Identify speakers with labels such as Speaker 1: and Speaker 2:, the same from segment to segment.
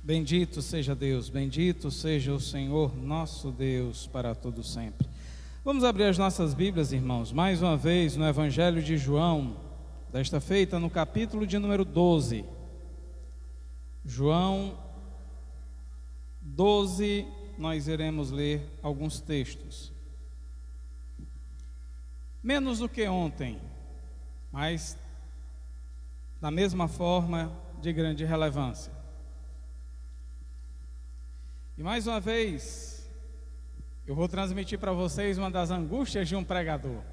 Speaker 1: Bendito seja Deus, bendito seja o Senhor nosso Deus para todo sempre. Vamos abrir as nossas Bíblias, irmãos, mais uma vez no Evangelho de João, desta feita no capítulo de número 12. João 12, nós iremos ler alguns textos. Menos do que ontem, mas da mesma forma de grande relevância. E mais uma vez, eu vou transmitir para vocês uma das angústias de um pregador.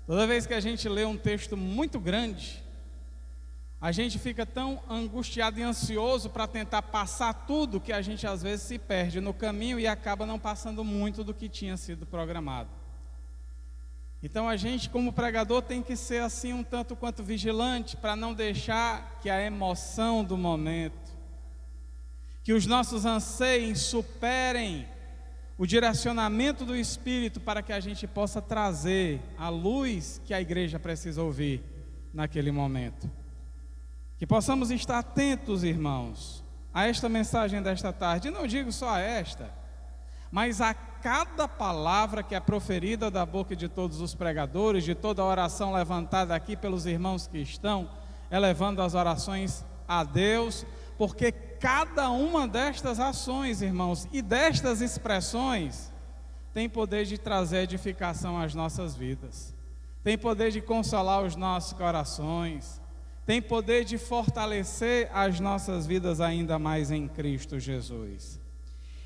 Speaker 1: Toda vez que a gente lê um texto muito grande, a gente fica tão angustiado e ansioso para tentar passar tudo que a gente às vezes se perde no caminho e acaba não passando muito do que tinha sido programado. Então a gente, como pregador, tem que ser assim um tanto quanto vigilante para não deixar que a emoção do momento, que os nossos anseios superem o direcionamento do Espírito para que a gente possa trazer a luz que a igreja precisa ouvir naquele momento. Que possamos estar atentos, irmãos, a esta mensagem desta tarde. E não digo só a esta, mas a cada palavra que é proferida da boca de todos os pregadores, de toda a oração levantada aqui pelos irmãos que estão elevando as orações a Deus, porque cada uma destas ações, irmãos, e destas expressões tem poder de trazer edificação às nossas vidas, tem poder de consolar os nossos corações, tem poder de fortalecer as nossas vidas ainda mais em Cristo Jesus.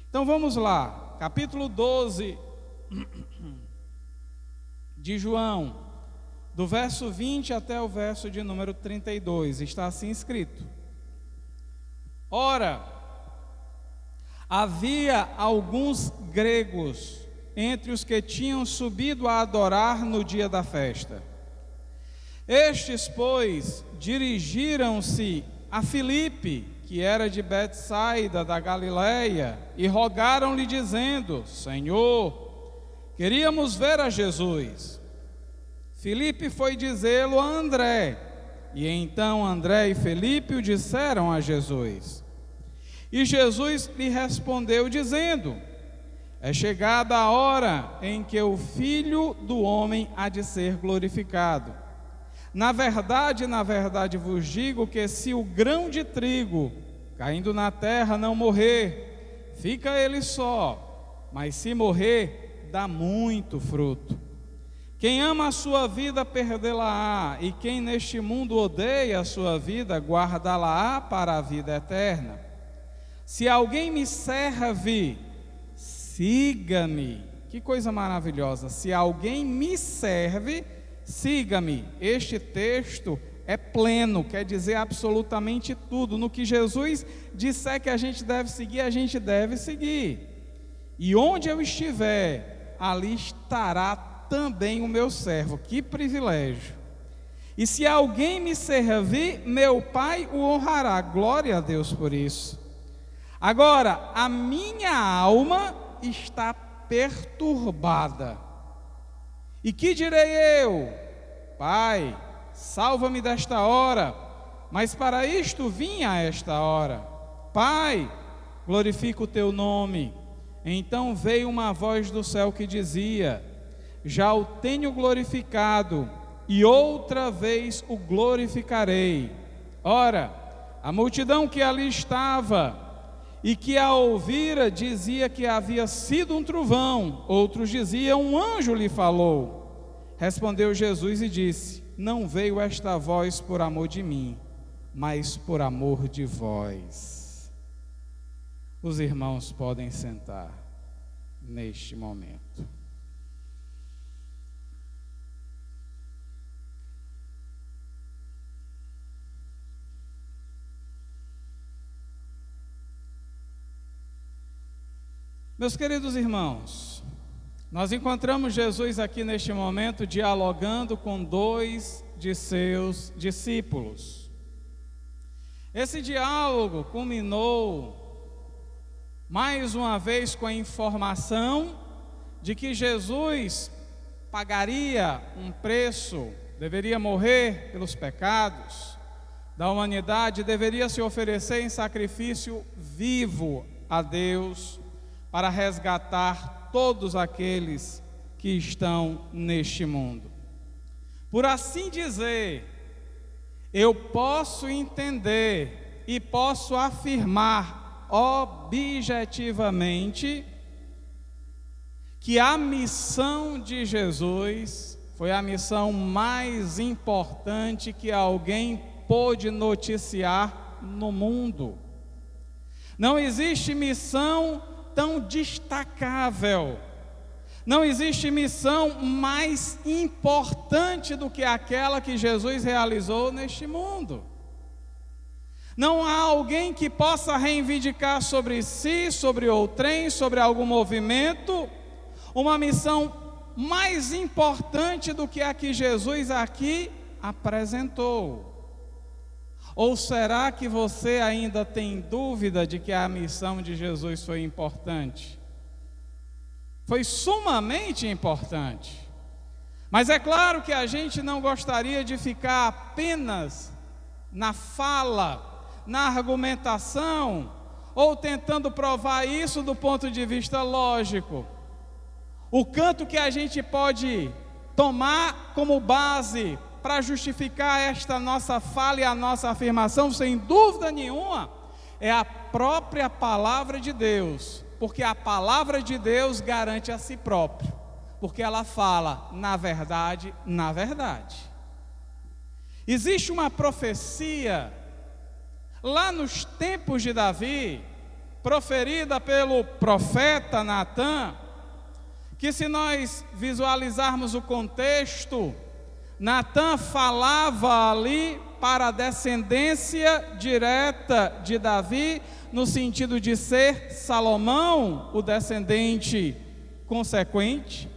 Speaker 1: Então vamos lá, capítulo 12 de João, do verso 20 até o verso de número 32, está assim escrito: Ora, havia alguns gregos entre os que tinham subido a adorar no dia da festa. Estes, pois, dirigiram-se a Filipe, que era de Betsaida da Galileia, e rogaram-lhe dizendo: Senhor, queríamos ver a Jesus. Filipe foi dizê-lo a André, e então André e Filipe o disseram a Jesus. E Jesus lhe respondeu dizendo: É chegada a hora em que o Filho do Homem há de ser glorificado. Na verdade vos digo que se o grão de trigo caindo na terra não morrer, fica ele só, mas se morrer, dá muito fruto. Quem ama a sua vida, perdê-la-á, e quem neste mundo odeia a sua vida, guardá-la-á para a vida eterna. Se alguém me serve, siga-me. Que coisa maravilhosa! Se alguém me serve, siga-me. Este texto é pleno, quer dizer absolutamente tudo. No que Jesus disser que a gente deve seguir, a gente deve seguir. E onde eu estiver, ali estará também o meu servo. Que privilégio! E se alguém me servir, meu Pai o honrará. Glória a Deus por isso. Agora, a minha alma está perturbada. E que direi eu? Pai, salva-me desta hora. Mas para isto vim a esta hora. Pai, glorifica o teu nome. Então veio uma voz do céu que dizia: Já o tenho glorificado, e outra vez o glorificarei. Ora, a multidão que ali estava e que a ouvira dizia que havia sido um trovão, outros diziam: um anjo lhe falou. Respondeu Jesus e disse: Não veio esta voz por amor de mim, mas por amor de vós. Os irmãos podem sentar neste momento. Meus queridos irmãos, nós encontramos Jesus aqui neste momento dialogando com dois de seus discípulos. Esse diálogo culminou mais uma vez com a informação de que Jesus pagaria um preço, deveria morrer pelos pecados, da humanidade deveria se oferecer em sacrifício vivo a Deus para resgatar todos aqueles que estão neste mundo. Por assim dizer, eu posso entender e posso afirmar objetivamente que a missão de Jesus foi a missão mais importante que alguém pôde noticiar no mundo. Não existe missão tão destacável, não existe missão mais importante do que aquela que Jesus realizou neste mundo. Não há alguém que possa reivindicar sobre si, sobre outrem, sobre algum movimento, uma missão mais importante do que a que Jesus aqui apresentou. Ou será que você ainda tem dúvida de que a missão de Jesus foi importante? Foi sumamente importante. Mas é claro que a gente não gostaria de ficar apenas na fala, na argumentação, ou tentando provar isso do ponto de vista lógico. O canto que a gente pode tomar como base para justificar esta nossa fala e a nossa afirmação, sem dúvida nenhuma, é a própria palavra de Deus, porque a palavra de Deus garante a si próprio, porque ela fala na verdade, na verdade. Existe uma profecia lá nos tempos de Davi, proferida pelo profeta Natã, que se nós visualizarmos o contexto, Natã falava ali para a descendência direta de Davi, no sentido de ser Salomão o descendente consequente.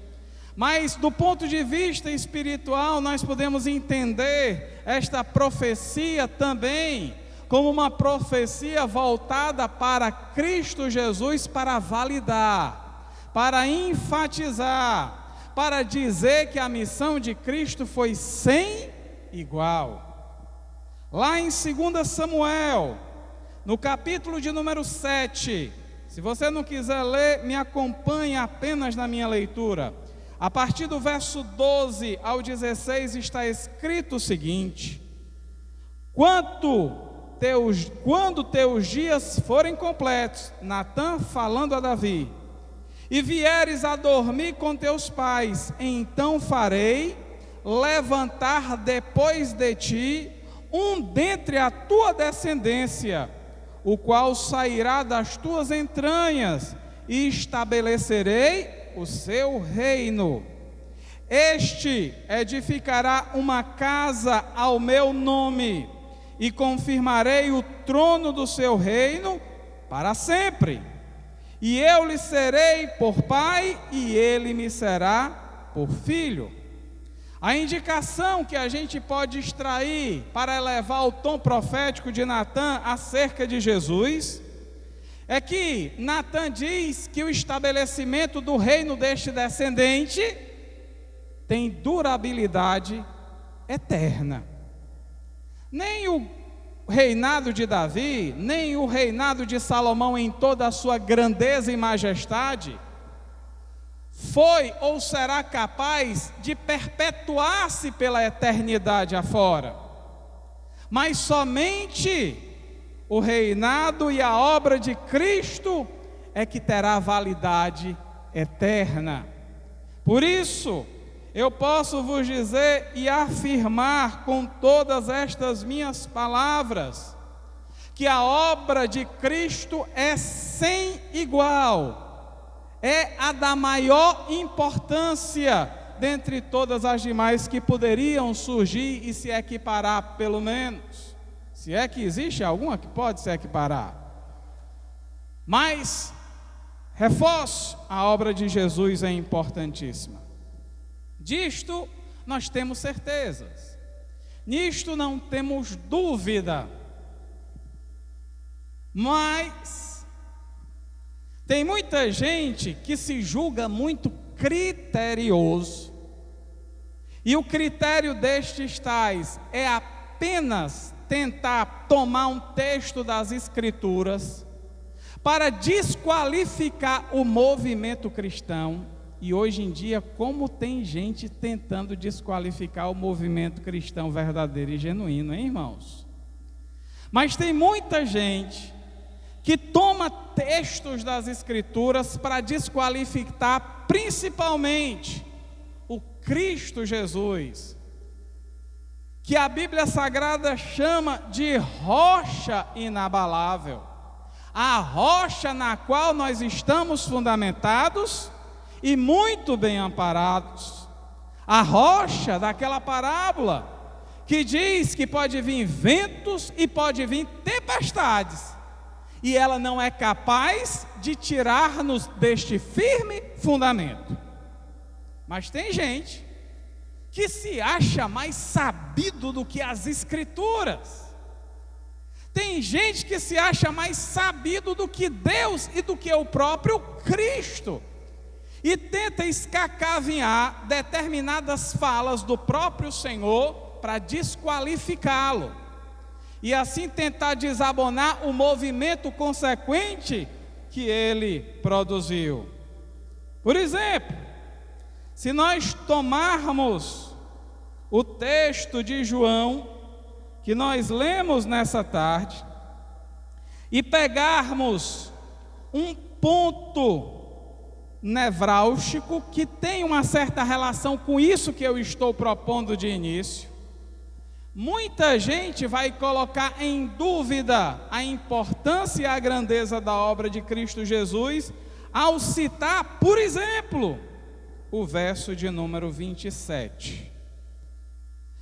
Speaker 1: Mas do ponto de vista espiritual, nós podemos entender esta profecia também como uma profecia voltada para Cristo Jesus, para validar, para enfatizar, para dizer que a missão de Cristo foi sem igual. Lá em 2 Samuel, no capítulo de número 7, se você não quiser ler, me acompanhe apenas na minha leitura. A partir do verso 12 ao 16 está escrito o seguinte: quando teus dias forem completos, Natã falando a Davi, e vieres a dormir com teus pais, então farei levantar depois de ti um dentre a tua descendência, o qual sairá das tuas entranhas, e estabelecerei o seu reino. Este edificará uma casa ao meu nome, e confirmarei o trono do seu reino para sempre. E eu lhe serei por pai, e ele me será por filho. A indicação que a gente pode extrair para elevar o tom profético de Natã acerca de Jesus é que Natã diz que o estabelecimento do reino deste descendente tem durabilidade eterna. Nem o reinado de Davi, nem o reinado de Salomão em toda a sua grandeza e majestade foi ou será capaz de perpetuar-se pela eternidade afora, mas somente o reinado e a obra de Cristo é que terá validade eterna. Por isso, eu posso vos dizer e afirmar com todas estas minhas palavras, que a obra de Cristo é sem igual, é a da maior importância dentre todas as demais que poderiam surgir e se equiparar, pelo menos, se é que existe alguma que pode se equiparar. Mas, reforço, a obra de Jesus é importantíssima. Disto nós temos certezas, nisto não temos dúvida, mas tem muita gente que se julga muito criterioso, e o critério destes tais é apenas tentar tomar um texto das Escrituras para desqualificar o movimento cristão. E hoje em dia, como tem gente tentando desqualificar o movimento cristão verdadeiro e genuíno, hein, irmãos? Mas tem muita gente que toma textos das Escrituras para desqualificar principalmente o Cristo Jesus, que a Bíblia Sagrada chama de rocha inabalável, a rocha na qual nós estamos fundamentados e muito bem amparados, a rocha daquela parábola que diz que pode vir ventos e pode vir tempestades, e ela não é capaz de tirar-nos deste firme fundamento. Mas tem gente que se acha mais sabido do que as Escrituras. Tem gente que se acha mais sabido do que Deus e do que o próprio Cristo, e tenta escacavinhar determinadas falas do próprio Senhor para desqualificá-lo, e assim tentar desabonar o movimento consequente que ele produziu. Por exemplo, se nós tomarmos o texto de João, que nós lemos nessa tarde, e pegarmos um ponto nevrálgico que tem uma certa relação com isso que eu estou propondo de início, muita gente vai colocar em dúvida a importância e a grandeza da obra de Cristo Jesus ao citar, por exemplo, o verso de número 27,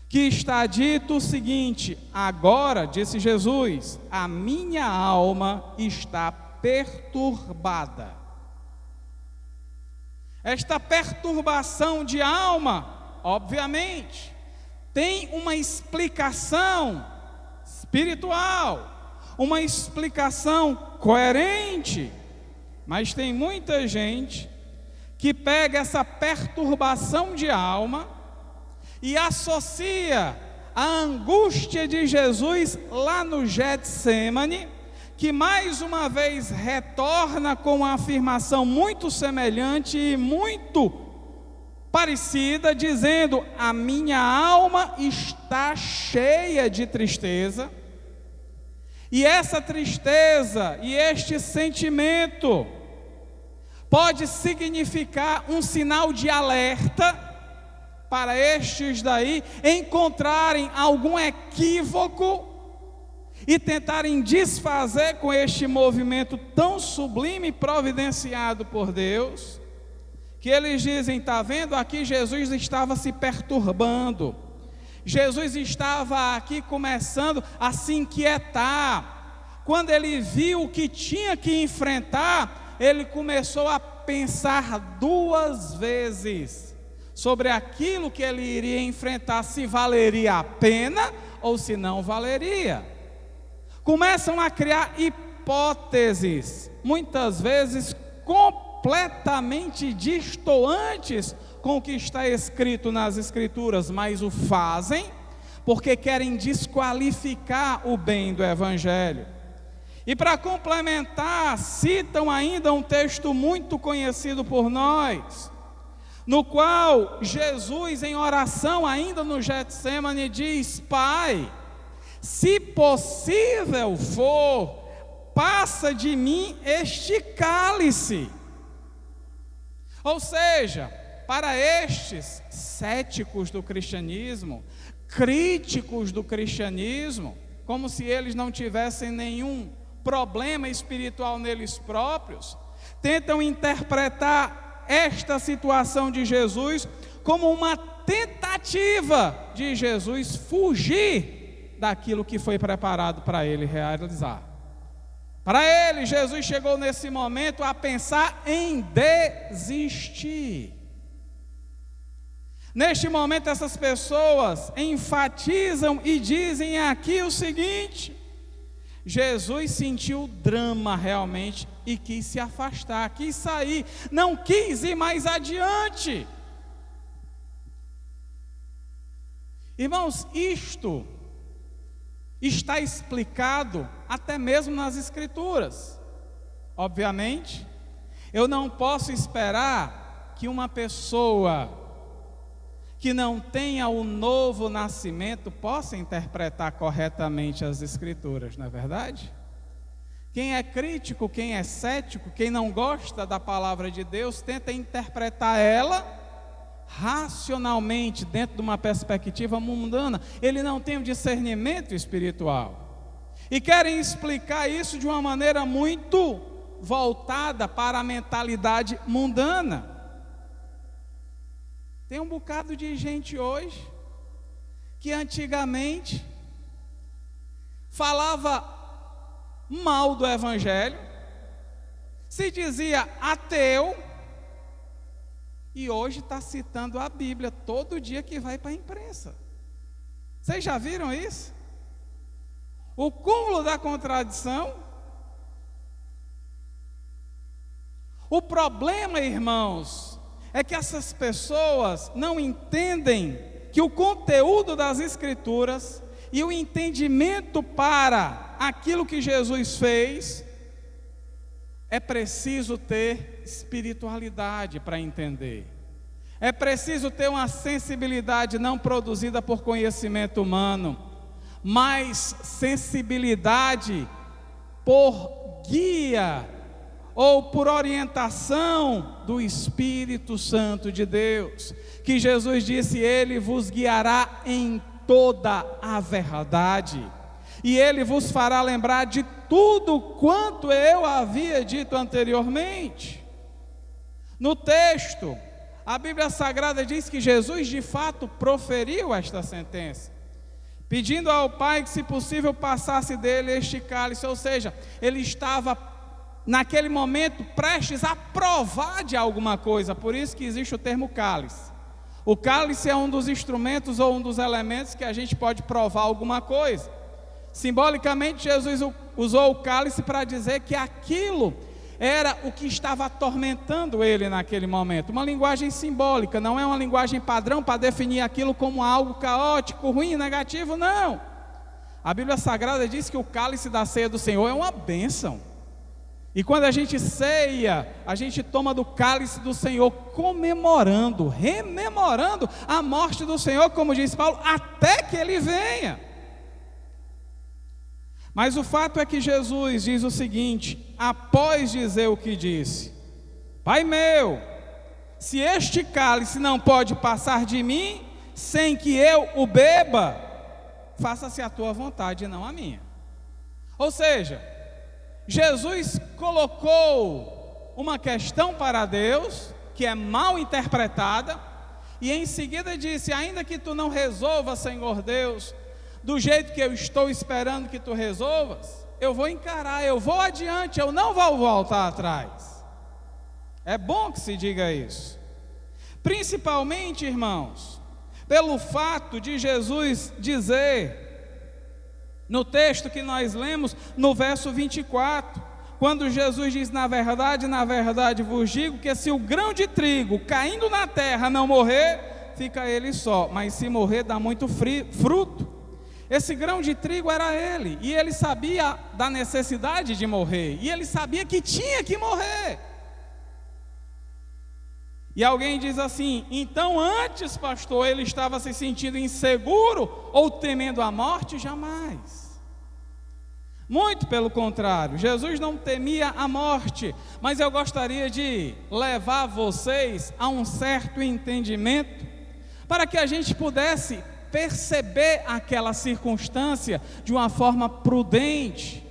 Speaker 1: que está dito o seguinte: agora, disse Jesus, a minha alma está perturbada. Esta perturbação de alma, obviamente, tem uma explicação espiritual, uma explicação coerente, mas tem muita gente que pega essa perturbação de alma e associa a angústia de Jesus lá no Getsêmani, que mais uma vez retorna com uma afirmação muito semelhante e muito parecida, dizendo: a minha alma está cheia de tristeza. E essa tristeza e este sentimento pode significar um sinal de alerta para estes daí encontrarem algum equívoco e tentarem desfazer com este movimento tão sublime providenciado por Deus, que eles dizem: está vendo, aqui Jesus estava se perturbando, Jesus estava aqui começando a se inquietar, quando ele viu o que tinha que enfrentar, ele começou a pensar duas vezes sobre aquilo que ele iria enfrentar, se valeria a pena ou se não valeria. Começam a criar hipóteses, muitas vezes completamente distoantes com o que está escrito nas Escrituras, mas o fazem porque querem desqualificar o bem do Evangelho. E para complementar, citam ainda um texto muito conhecido por nós, no qual Jesus, em oração ainda no Getsêmani, diz: Pai, se possível for, passa de mim este cálice. Ou seja, para estes céticos do cristianismo, críticos do cristianismo, como se eles não tivessem nenhum problema espiritual neles próprios, tentam interpretar esta situação de Jesus como uma tentativa de Jesus fugir daquilo que foi preparado para ele realizar. Para ele, Jesus chegou nesse momento a pensar em desistir. Neste momento, essas pessoas enfatizam e dizem aqui o seguinte: Jesus sentiu drama realmente e quis se afastar, quis sair, não quis ir mais adiante. Irmãos, isto está explicado até mesmo nas Escrituras. Obviamente, eu não posso esperar que uma pessoa que não tenha o novo nascimento possa interpretar corretamente as Escrituras, não é verdade? Quem é crítico, quem é cético, quem não gosta da palavra de Deus, tenta interpretar ela racionalmente, dentro de uma perspectiva mundana. Ele não tem o discernimento espiritual. E querem explicar isso de uma maneira muito voltada para a mentalidade mundana. Tem um bocado de gente hoje que antigamente falava mal do Evangelho, se dizia ateu, e hoje está citando a Bíblia todo dia que vai para a imprensa. Vocês já viram isso? O cúmulo da contradição. O problema, irmãos, é que essas pessoas não entendem que o conteúdo das Escrituras e o entendimento para aquilo que Jesus fez, é preciso ter espiritualidade para entender. É preciso ter uma sensibilidade não produzida por conhecimento humano, mas sensibilidade por guia ou por orientação do Espírito Santo de Deus, que Jesus disse: Ele vos guiará em toda a verdade, e Ele vos fará lembrar de tudo quanto eu havia dito anteriormente. No texto, a Bíblia Sagrada diz que Jesus de fato proferiu esta sentença, pedindo ao Pai que, se possível, passasse dele este cálice, ou seja, ele estava naquele momento prestes a provar de alguma coisa, por isso que existe o termo cálice. O cálice é um dos instrumentos ou um dos elementos que a gente pode provar alguma coisa. Simbolicamente, Jesus usou o cálice para dizer que aquilo era o que estava atormentando ele naquele momento. Uma linguagem simbólica, não é uma linguagem padrão para definir aquilo como algo caótico, ruim, negativo, não. A Bíblia Sagrada diz que o cálice da ceia do Senhor é uma bênção. E quando a gente ceia, a gente toma do cálice do Senhor, comemorando, rememorando a morte do Senhor, como diz Paulo, até que Ele venha. Mas o fato é que Jesus diz o seguinte, após dizer o que disse: Pai meu, se este cálice não pode passar de mim, sem que eu o beba, faça-se a tua vontade e não a minha. Ou seja, Jesus colocou uma questão para Deus, que é mal interpretada, e em seguida disse: ainda que tu não resolvas, Senhor Deus, do jeito que eu estou esperando que tu resolvas, eu vou encarar, eu vou adiante, eu não vou voltar atrás. É bom que se diga isso, principalmente, irmãos, pelo fato de Jesus dizer, no texto que nós lemos, no verso 24, quando Jesus diz: na verdade vos digo, que se o grão de trigo caindo na terra não morrer, fica ele só, mas se morrer dá muito fruto. Esse grão de trigo era ele, e ele sabia da necessidade de morrer, e ele sabia que tinha que morrer. E alguém diz assim: então antes, pastor, ele estava se sentindo inseguro ou temendo a morte? Jamais. Muito pelo contrário, Jesus não temia a morte, mas eu gostaria de levar vocês a um certo entendimento, para que a gente pudesse perceber aquela circunstância de uma forma prudente,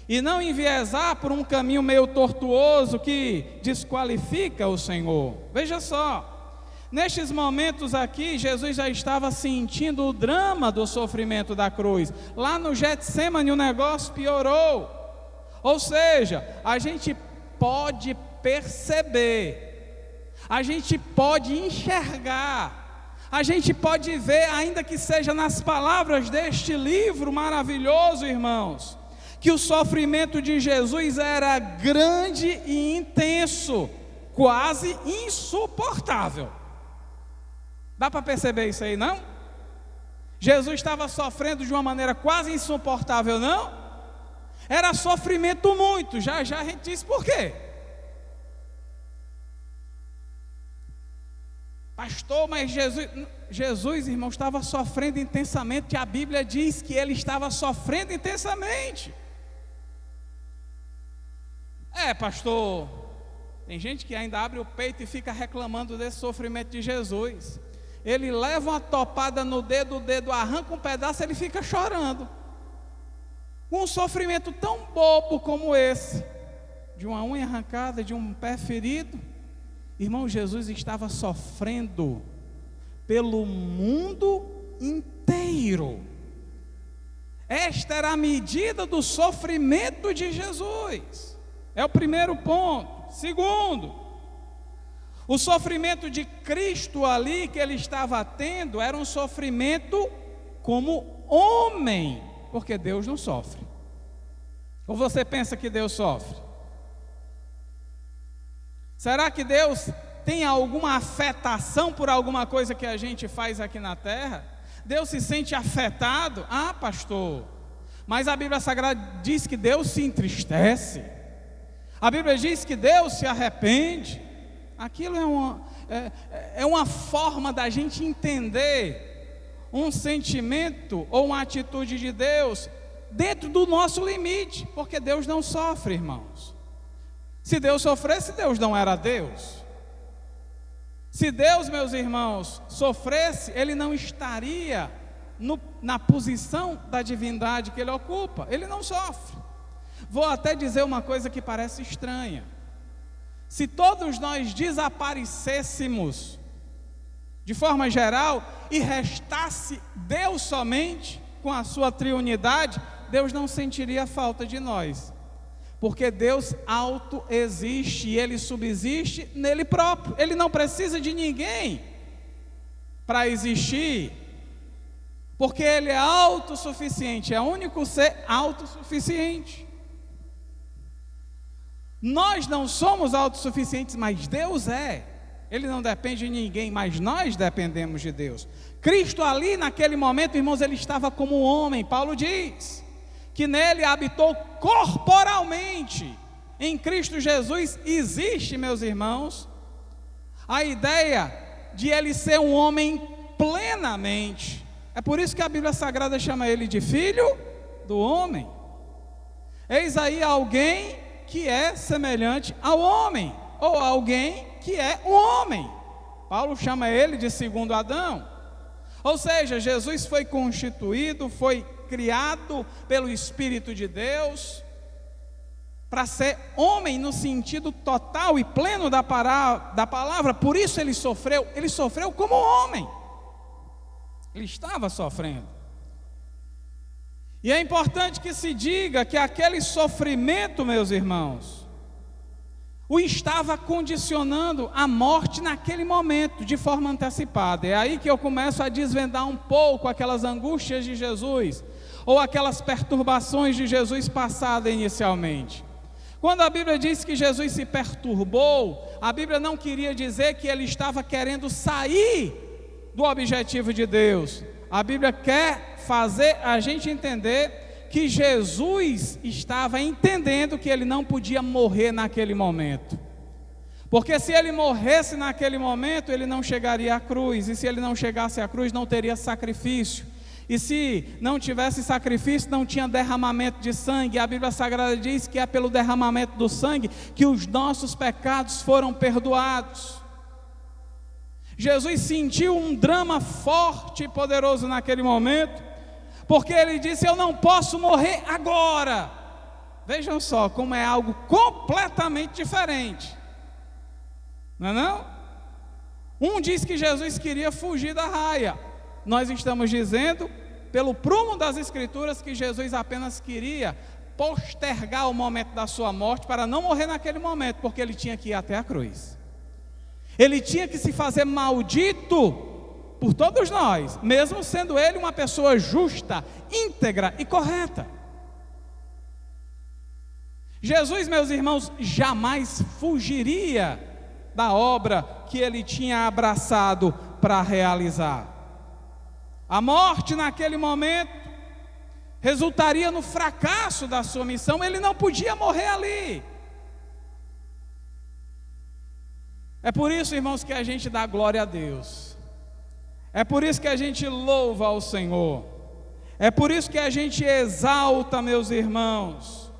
Speaker 1: e não enviesar por um caminho meio tortuoso que desqualifica o Senhor. Veja só, nestes momentos aqui, Jesus já estava sentindo o drama do sofrimento da cruz. Lá no Getsêmani o negócio piorou. Ou seja, a gente pode perceber, a gente pode enxergar, a gente pode ver, ainda que seja nas palavras deste livro maravilhoso, irmãos, que o sofrimento de Jesus era grande e intenso, quase insuportável. Dá para perceber isso aí, não? Jesus estava sofrendo de uma maneira quase insuportável, não? Era sofrimento muito, já já a gente diz por quê. Pastor, mas Jesus, irmão, estava sofrendo intensamente, e a Bíblia diz que ele estava sofrendo intensamente. Pastor, tem gente que ainda abre o peito e fica reclamando desse sofrimento de Jesus. Ele leva uma topada no dedo, o dedo arranca um pedaço, ele fica chorando. Um sofrimento tão bobo como esse, de uma unha arrancada, de um pé ferido. Irmão, Jesus estava sofrendo pelo mundo inteiro. Esta era a medida do sofrimento de Jesus. É o primeiro ponto. Segundo, o sofrimento de Cristo ali que ele estava tendo era um sofrimento como homem, porque Deus não sofre. Ou você pensa que Deus sofre? Será que Deus tem alguma afetação por alguma coisa que a gente faz aqui na terra? Deus se sente afetado? Pastor, mas a Bíblia Sagrada diz que Deus se entristece. A Bíblia diz que Deus se arrepende. Aquilo é uma forma da gente entender um sentimento ou uma atitude de Deus dentro do nosso limite, porque Deus não sofre, irmãos. Se Deus sofresse, Deus não era Deus. Se Deus, meus irmãos, sofresse, Ele não estaria na posição da divindade que Ele ocupa. Ele não sofre. Vou até dizer uma coisa que parece estranha. Se todos nós desaparecêssemos de forma geral e restasse Deus somente com a sua triunidade, Deus não sentiria falta de nós, porque Deus autoexiste e Ele subsiste nele próprio. Ele não precisa de ninguém para existir, porque Ele é autossuficiente, é o único ser autossuficiente. Nós não somos autossuficientes, mas Deus é. Ele não depende de ninguém, mas nós dependemos de Deus. Cristo ali naquele momento, irmãos, Ele estava como homem. Paulo diz que nele habitou corporalmente. Em Cristo Jesus existe, meus irmãos, a ideia de Ele ser um homem plenamente. É por isso que a Bíblia Sagrada chama Ele de Filho do Homem. Eis aí alguém que é semelhante ao homem, ou alguém que é o homem. Paulo chama ele de segundo Adão. Ou seja, Jesus foi constituído, foi criado pelo Espírito de Deus para ser homem no sentido total e pleno da palavra. Por isso ele sofreu como homem. Ele estava sofrendo. E é importante que se diga que aquele sofrimento, meus irmãos, o estava condicionando à morte naquele momento, de forma antecipada. É aí que eu começo a desvendar um pouco aquelas angústias de Jesus, ou aquelas perturbações de Jesus passada inicialmente. Quando a Bíblia diz que Jesus se perturbou, a Bíblia não queria dizer que ele estava querendo sair do objetivo de Deus. A Bíblia quer fazer a gente entender que Jesus estava entendendo que ele não podia morrer naquele momento, porque se ele morresse naquele momento, ele não chegaria à cruz, e se ele não chegasse à cruz, não teria sacrifício, e se não tivesse sacrifício, não tinha derramamento de sangue. A Bíblia Sagrada diz que é pelo derramamento do sangue que os nossos pecados foram perdoados. Jesus sentiu um drama forte e poderoso naquele momento, porque ele disse: eu não posso morrer agora. Vejam só como é algo completamente diferente, não é não? Um diz que Jesus queria fugir da raia. Nós estamos dizendo, pelo prumo das Escrituras, que Jesus apenas queria postergar o momento da sua morte para não morrer naquele momento, porque ele tinha que ir até a cruz. Ele tinha que se fazer maldito por todos nós, mesmo sendo ele uma pessoa justa, íntegra e correta. Jesus, meus irmãos, jamais fugiria da obra que ele tinha abraçado para realizar. A morte naquele momento resultaria no fracasso da sua missão. Ele não podia morrer ali. É por isso, irmãos, que a gente dá glória a Deus. É por isso que a gente louva ao Senhor. É por isso que a gente exalta, meus irmãos,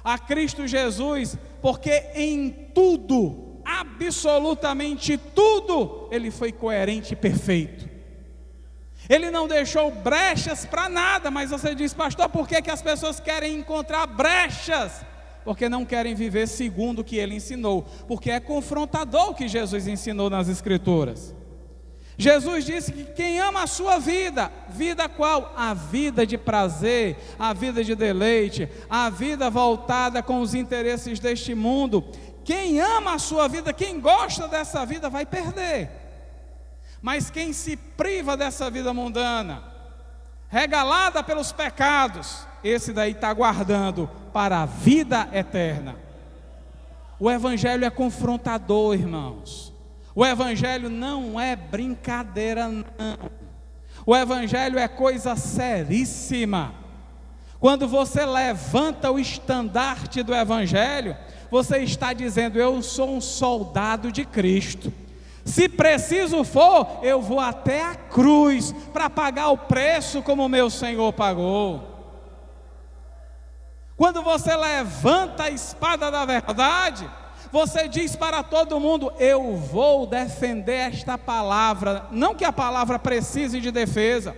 Speaker 1: a Cristo Jesus, porque em tudo, absolutamente tudo, Ele foi coerente e perfeito. Ele não deixou brechas para nada. Mas você diz: pastor, por que as pessoas querem encontrar brechas? Porque não querem viver segundo o que Ele ensinou. Porque é confrontador o que Jesus ensinou nas Escrituras. Jesus disse que quem ama a sua vida, vida qual? A vida de prazer, a vida de deleite, a vida voltada com os interesses deste mundo. Quem ama a sua vida, quem gosta dessa vida, vai perder. Mas quem se priva dessa vida mundana, regalada pelos pecados, esse daí está guardando para a vida eterna. O Evangelho é confrontador, irmãos. O Evangelho não é brincadeira, não. O Evangelho é coisa seríssima. Quando você levanta o estandarte do Evangelho, você está dizendo: eu sou um soldado de Cristo. Se preciso for, eu vou até a cruz para pagar o preço como o meu Senhor pagou. Quando você levanta a espada da verdade, você diz para todo mundo: eu vou defender esta palavra. Não que a palavra precise de defesa,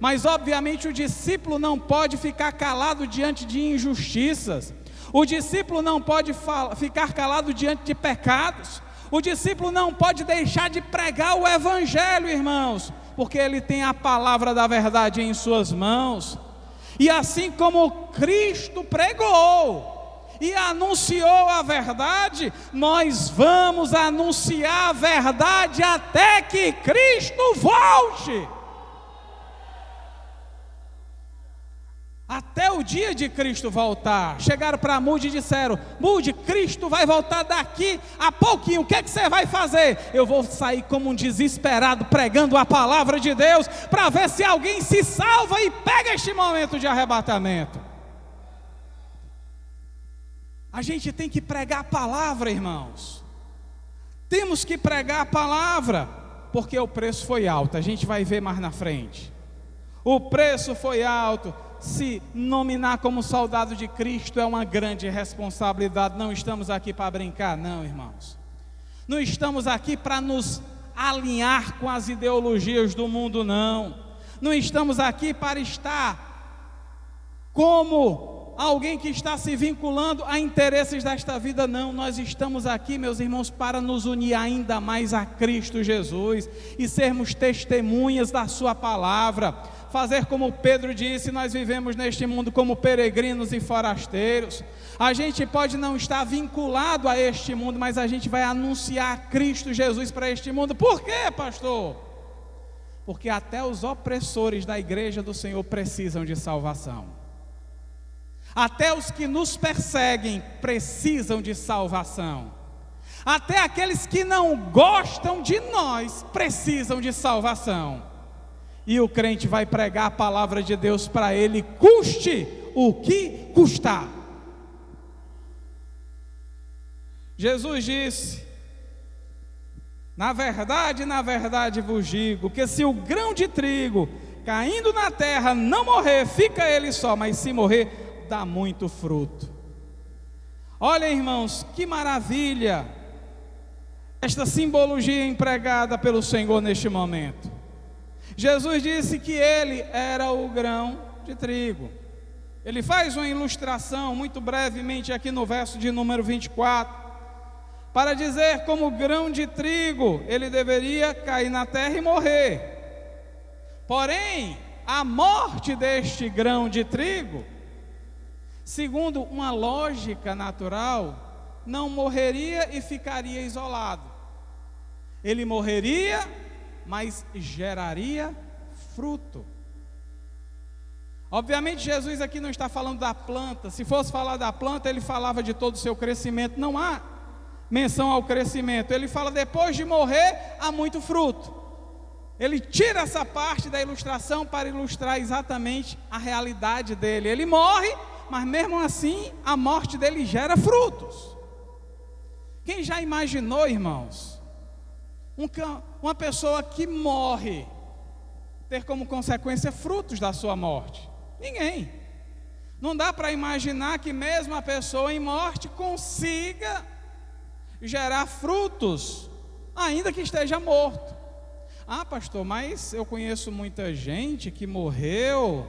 Speaker 1: mas obviamente o discípulo não pode ficar calado diante de injustiças. O discípulo não pode ficar calado diante de pecados. O discípulo não pode deixar de pregar o Evangelho, irmãos, porque ele tem a palavra da verdade em suas mãos. E assim como Cristo pregou e anunciou a verdade, nós vamos anunciar a verdade até que Cristo volte. Até o dia de Cristo voltar. Chegaram para Moody e disseram: Moody, Cristo vai voltar daqui a pouquinho, o que é que você vai fazer? Eu vou sair como um desesperado pregando a palavra de Deus, para ver se alguém se salva e pega este momento de arrebatamento. A gente tem que pregar a palavra, irmãos. Temos que pregar a palavra, porque o preço foi alto. A gente vai ver mais na frente. O preço foi alto. Se nominar como soldado de Cristo é uma grande responsabilidade. Não estamos aqui para brincar, não, irmãos. Não estamos aqui para nos alinhar com as ideologias do mundo, não. Não estamos aqui para estar como alguém que está se vinculando a interesses desta vida, não. Nós estamos aqui, meus irmãos, para nos unir ainda mais a Cristo Jesus e sermos testemunhas da sua palavra. Fazer como Pedro disse: nós vivemos neste mundo como peregrinos e forasteiros. A gente pode não estar vinculado a este mundo, mas a gente vai anunciar Cristo Jesus para este mundo. Por quê, pastor? Porque até os opressores da igreja do Senhor precisam de salvação. Até os que nos perseguem precisam de salvação. Até aqueles que não gostam de nós precisam de salvação. E o crente vai pregar a palavra de Deus para ele, custe o que custar. Jesus disse: na verdade vos digo, que se o grão de trigo caindo na terra não morrer, fica ele só, mas se morrer, dá muito fruto. Olha, irmãos, que maravilha esta simbologia empregada pelo Senhor neste momento. Jesus disse que ele era o grão de trigo. Ele faz uma ilustração muito brevemente aqui no verso de número 24, para dizer como o grão de trigo ele deveria cair na terra e morrer. Porém, a morte deste grão de trigo, segundo uma lógica natural, não morreria e ficaria isolado. Ele morreria, mas geraria fruto. Obviamente Jesus aqui não está falando da planta. Se fosse falar da planta, ele falava de todo o seu crescimento. Não há menção ao crescimento. Ele fala: depois de morrer, há muito fruto. ele tira essa parte da ilustração para ilustrar exatamente a realidade dele. Ele morre, mas mesmo assim a morte dele gera frutos. Quem já imaginou, irmãos, uma pessoa que morre ter como consequência frutos da sua morte? Ninguém. Não dá para imaginar que mesmo a pessoa em morte consiga gerar frutos, ainda que esteja morto. Ah, pastor, mas eu conheço muita gente que morreu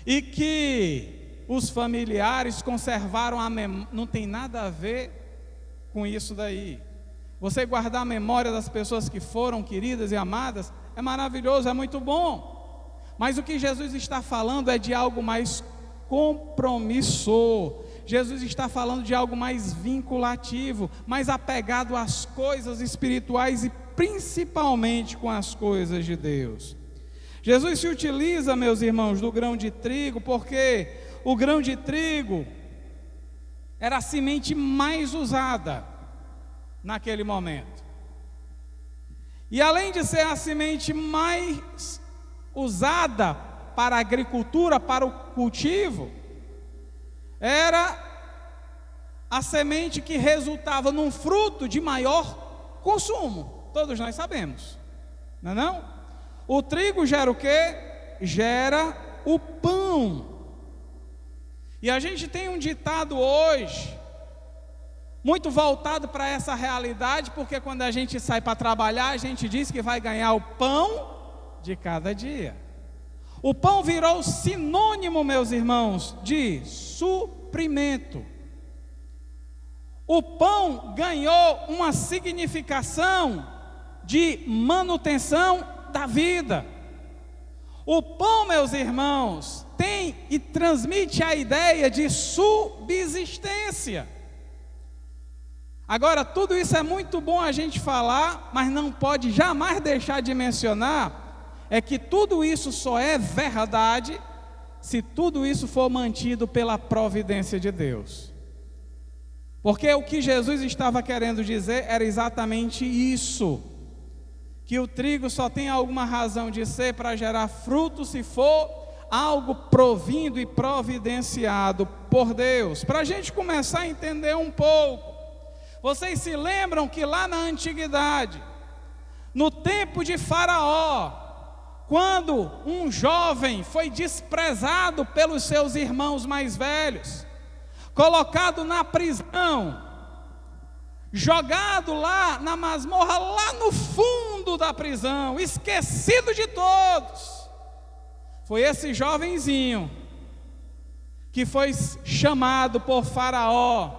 Speaker 1: e que os familiares conservaram a memória. Não tem nada a ver com isso daí. Você guardar a memória das pessoas que foram queridas e amadas é maravilhoso, é muito bom. Mas o que Jesus está falando é de algo mais compromissor. Jesus está falando de algo mais vinculativo, mais apegado às coisas espirituais e principalmente com as coisas de Deus. Jesus se utiliza, meus irmãos, do grão de trigo, porque o grão de trigo era a semente mais usada naquele momento. E além de ser a semente mais usada para a agricultura, para o cultivo, era a semente que resultava num fruto de maior consumo. Todos nós sabemos, não é não? O trigo gera o quê? Gera o pão. E a gente tem um ditado hoje muito voltado para essa realidade, porque quando a gente sai para trabalhar, a gente diz que vai ganhar o pão de cada dia. O pão virou sinônimo, meus irmãos, de suprimento. O pão ganhou uma significação de manutenção da vida. O pão, meus irmãos, tem e transmite a ideia de subsistência. Agora, tudo isso é muito bom a gente falar, mas não pode jamais deixar de mencionar é que tudo isso só é verdade se tudo isso for mantido pela providência de Deus. Porque o que Jesus estava querendo dizer era exatamente isso, que o trigo só tem alguma razão de ser para gerar fruto se for algo provindo e providenciado por Deus. Para a gente começar a entender um pouco, vocês se lembram que lá na antiguidade, no tempo de Faraó, quando um jovem foi desprezado pelos seus irmãos mais velhos, colocado na prisão, jogado lá na masmorra, lá no fundo da prisão, esquecido de todos, foi esse jovenzinho que foi chamado por Faraó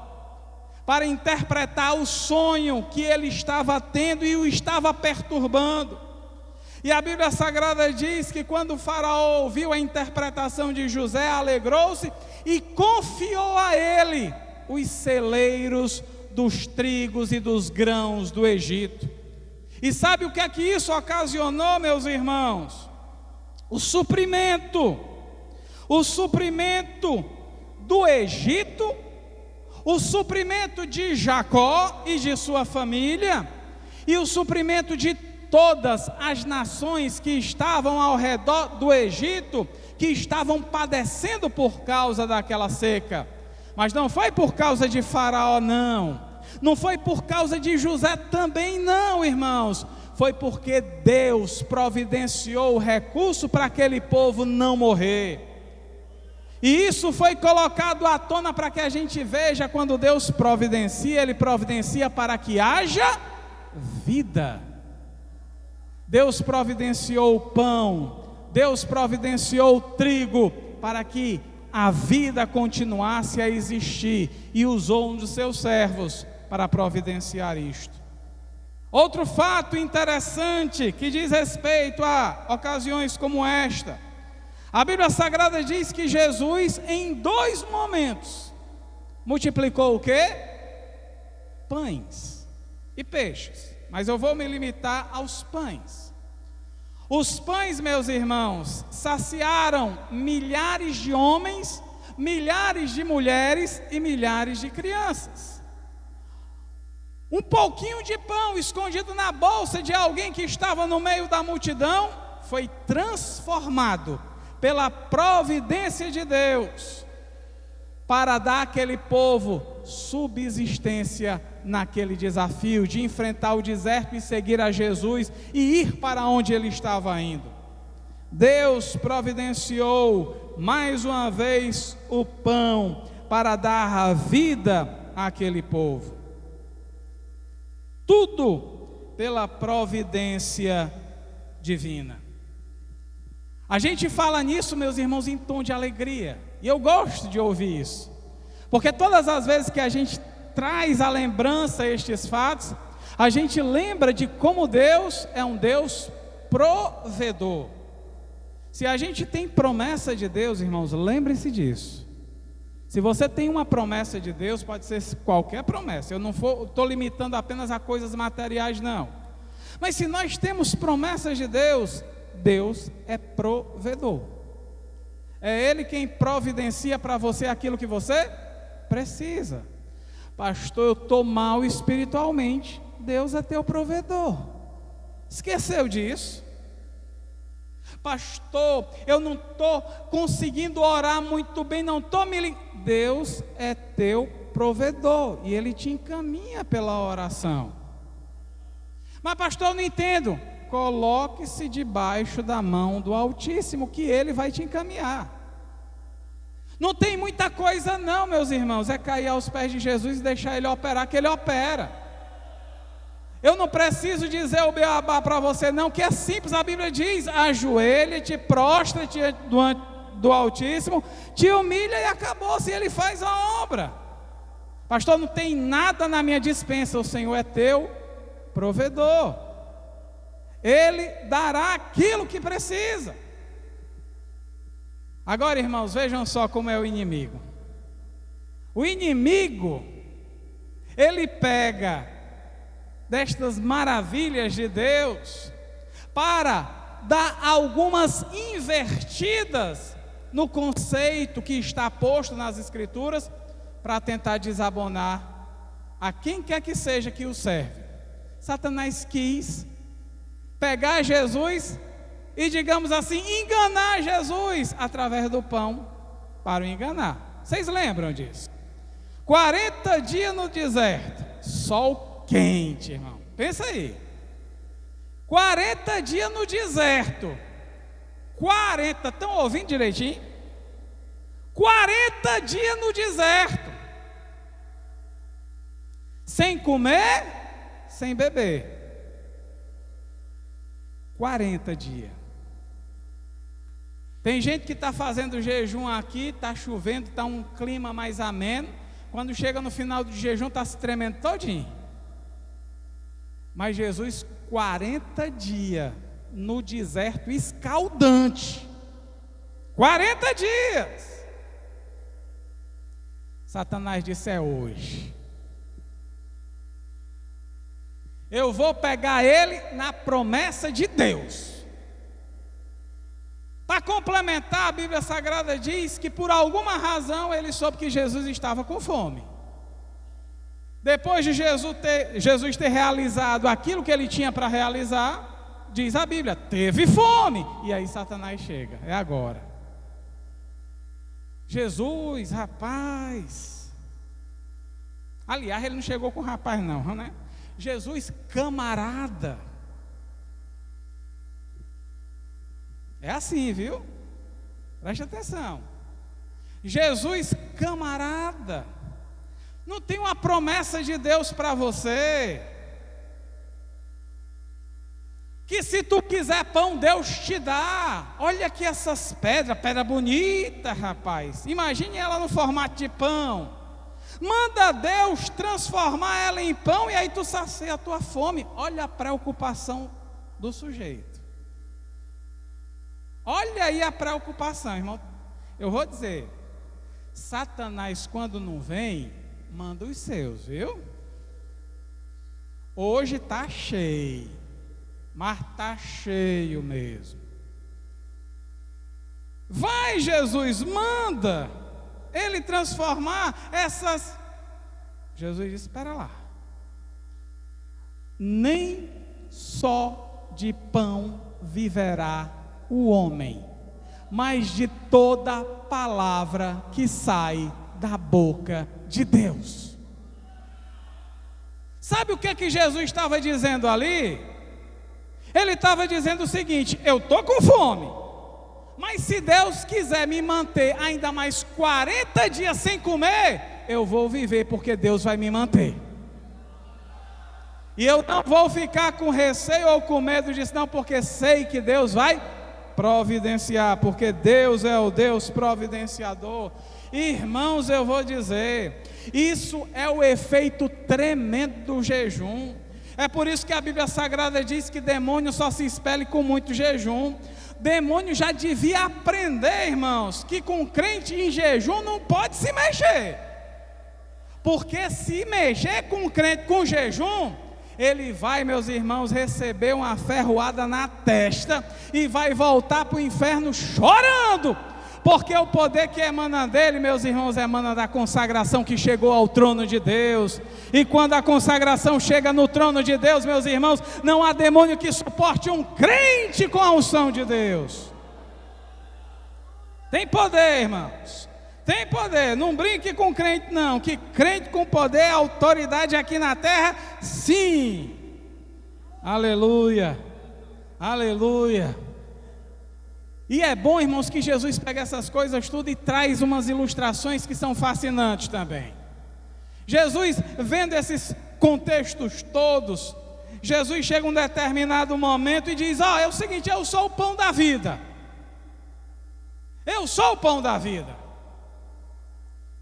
Speaker 1: para interpretar o sonho que ele estava tendo e o estava perturbando. E a Bíblia Sagrada diz que quando o Faraó ouviu a interpretação de José, alegrou-se e confiou a ele os celeiros dos trigos e dos grãos do Egito. E sabe o que é que isso ocasionou, meus irmãos? O suprimento do Egito, o suprimento de Jacó e de sua família, e o suprimento de todas as nações que estavam ao redor do Egito, que estavam padecendo por causa daquela seca. Mas não foi por causa de Faraó, não foi por causa de José também não, irmãos, foi porque Deus providenciou o recurso para aquele povo não morrer. E isso foi colocado à tona para que a gente veja, quando Deus providencia, Ele providencia para que haja vida. Deus providenciou o pão, Deus providenciou o trigo para que a vida continuasse a existir, e usou um dos seus servos para providenciar isto. Outro fato interessante que diz respeito a ocasiões como esta, a Bíblia Sagrada diz que Jesus, em 2 momentos, multiplicou o quê? Pães e peixes. Mas eu vou me limitar aos pães. Os pães, meus irmãos, saciaram milhares de homens, milhares de mulheres e milhares de crianças. Um pouquinho de pão escondido na bolsa de alguém que estava no meio da multidão foi transformado pela providência de Deus para dar àquele povo subsistência naquele desafio de enfrentar o deserto e seguir a Jesus e ir para onde ele estava indo. Deus providenciou mais uma vez o pão para dar a vida àquele povo. Tudo pela providência divina. A gente fala nisso, meus irmãos, em tom de alegria, e eu gosto de ouvir isso, porque todas as vezes que a gente traz à lembrança estes fatos, a gente lembra de como Deus é um Deus provedor. Se a gente tem promessa de Deus, irmãos, lembre-se disso. Se você tem uma promessa de Deus, pode ser qualquer promessa, eu não estou limitando apenas a coisas materiais, não. Mas se nós temos promessas de Deus, Deus é provedor. É Ele quem providencia para você aquilo que você precisa. Pastor, eu estou mal espiritualmente. Deus é teu provedor. Esqueceu disso? Pastor, eu não estou conseguindo orar muito bem, não estou me... Deus é teu provedor e Ele te encaminha pela oração. Mas pastor, eu não entendo. Coloque-se debaixo da mão do Altíssimo, que Ele vai te encaminhar. Não tem muita coisa não, meus irmãos, é cair aos pés de Jesus e deixar Ele operar, que Ele opera. Eu não preciso dizer o beabá para você não, que é simples, a Bíblia diz: ajoelha-te, prostra-te do Altíssimo, te humilha e acabou-se, Ele faz a obra. Pastor, não tem nada na minha despensa, o Senhor é teu provedor. Ele dará aquilo que precisa. Agora, irmãos, vejam só como é o inimigo. O inimigo, ele pega destas maravilhas de Deus para dar algumas invertidas no conceito que está posto nas Escrituras, para tentar desabonar a quem quer que seja que o serve. Satanás quis pegar Jesus e, digamos assim, enganar Jesus através do pão para o enganar. Vocês lembram disso? 40 dias no deserto, sol quente, irmão. Pensa aí. 40 dias no deserto. 40, estão ouvindo direitinho? 40 dias no deserto. Sem comer, sem beber. 40 dias. Tem gente que está fazendo jejum aqui, está chovendo, está um clima mais ameno. Quando chega no final do jejum, está se tremendo todinho. Mas Jesus, 40 dias no deserto escaldante. 40 dias. Satanás disse: é hoje. Eu vou pegar ele na promessa de Deus. Para complementar, a Bíblia Sagrada diz que por alguma razão ele soube que Jesus estava com fome. Depois de Jesus ter realizado aquilo que ele tinha para realizar, diz a Bíblia, teve fome. E aí Satanás chega, é agora. Jesus, rapaz. Aliás, ele não chegou com rapaz não, né? Jesus, camarada. É assim, viu? Preste atenção. Jesus, camarada. Não tem uma promessa de Deus para você que se tu quiser pão, Deus te dá. Olha aqui essas pedras, pedra bonita, rapaz. Imagine ela no formato de pão. Manda Deus transformar ela em pão e aí tu sacia a tua fome. Olha a preocupação do sujeito. Olha aí a preocupação, irmão. Eu vou dizer, Satanás, quando não vem, manda os seus, viu? Hoje está cheio, mas está cheio mesmo. Vai, Jesus, manda Ele transformar essas... Jesus disse, espera lá. nem só de pão viverá o homem, mas de toda palavra que sai da boca de Deus. Sabe o que Jesus estava dizendo ali? Ele estava dizendo o seguinte: eu estou com fome, mas se Deus quiser me manter ainda mais 40 dias sem comer, eu vou viver, porque Deus vai me manter. E eu não vou ficar com receio ou com medo disso não, porque sei que Deus vai providenciar, porque Deus é o Deus providenciador. Irmãos, eu vou dizer, isso é o efeito tremendo do jejum. É por isso que a Bíblia Sagrada diz que demônio só se expele com muito jejum. Demônio já devia aprender, irmãos, que com crente em jejum não pode se mexer, porque se mexer com crente com jejum, ele vai, meus irmãos, receber uma ferroada na testa e vai voltar para o inferno chorando, porque o poder que emana dele, meus irmãos, emana da consagração que chegou ao trono de Deus. E quando a consagração chega no trono de Deus, meus irmãos, não há demônio que suporte um crente com a unção de Deus. Tem poder, irmãos, tem poder. Não brinque com crente não, que crente com poder, autoridade aqui na terra, sim. Aleluia, aleluia. E é bom, irmãos, que Jesus pega essas coisas tudo e traz umas ilustrações que são fascinantes também. Jesus, vendo esses contextos todos, Jesus chega em um determinado momento e diz: é o seguinte, eu sou o pão da vida. Eu sou o pão da vida.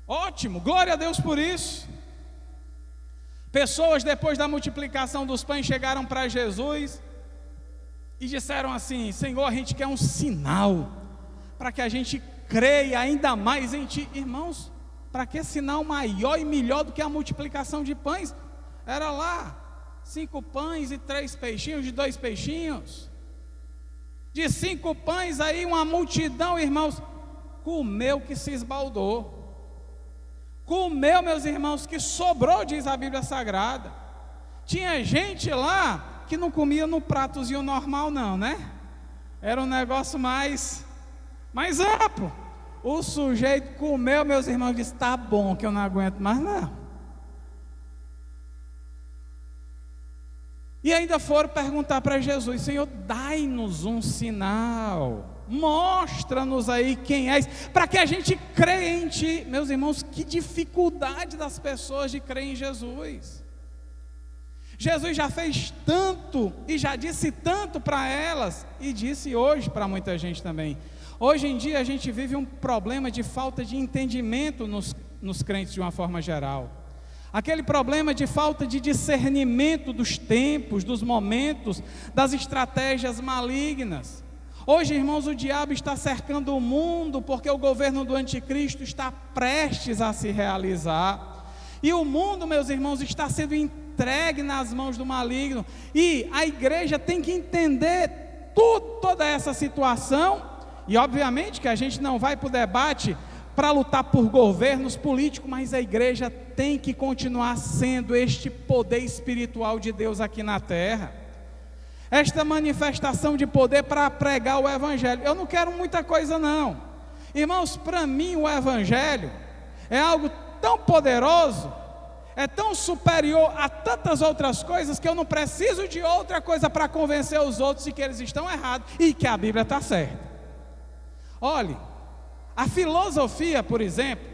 Speaker 1: Ótimo, glória a Deus por isso. Pessoas, depois da multiplicação dos pães, chegaram para Jesus e disseram assim: Senhor, a gente quer um sinal, para que a gente creia ainda mais em Ti. Irmãos, para que sinal maior e melhor do que a multiplicação de pães? Era lá, 5 pães e 3 peixinhos, de 2 peixinhos. De 5 pães aí uma multidão, irmãos, comeu que se esbaldou. Comeu, meus irmãos, que sobrou, diz a Bíblia Sagrada. Tinha gente lá que não comia no pratozinho normal não, né? Era um negócio mais amplo. O sujeito comeu, meus irmãos, e disse: tá bom, que eu não aguento mais não. E ainda foram perguntar para Jesus: Senhor, dai-nos um sinal, mostra-nos aí quem és, para que a gente creia em Ti. Meus irmãos, que dificuldade das pessoas de crer em Jesus. Jesus já fez tanto e já disse tanto para elas, e disse hoje para muita gente também. Hoje em dia a gente vive um problema de falta de entendimento nos crentes de uma forma geral. Aquele problema de falta de discernimento dos tempos, dos momentos, das estratégias malignas. Hoje, irmãos, o diabo está cercando o mundo porque o governo do anticristo está prestes a se realizar. E o mundo, meus irmãos, está sendo entregue nas mãos do maligno. E a igreja tem que entender toda essa situação. E obviamente que a gente não vai para o debate para lutar por governos políticos, mas a igreja tem que continuar sendo este poder espiritual de Deus aqui na terra. Esta manifestação de poder para pregar o evangelho. Eu não quero muita coisa não. Irmãos, para mim o evangelho é algo tão poderoso, é tão superior a tantas outras coisas, que eu não preciso de outra coisa para convencer os outros de que eles estão errados e que a Bíblia está certa. Olhe, a filosofia, por exemplo,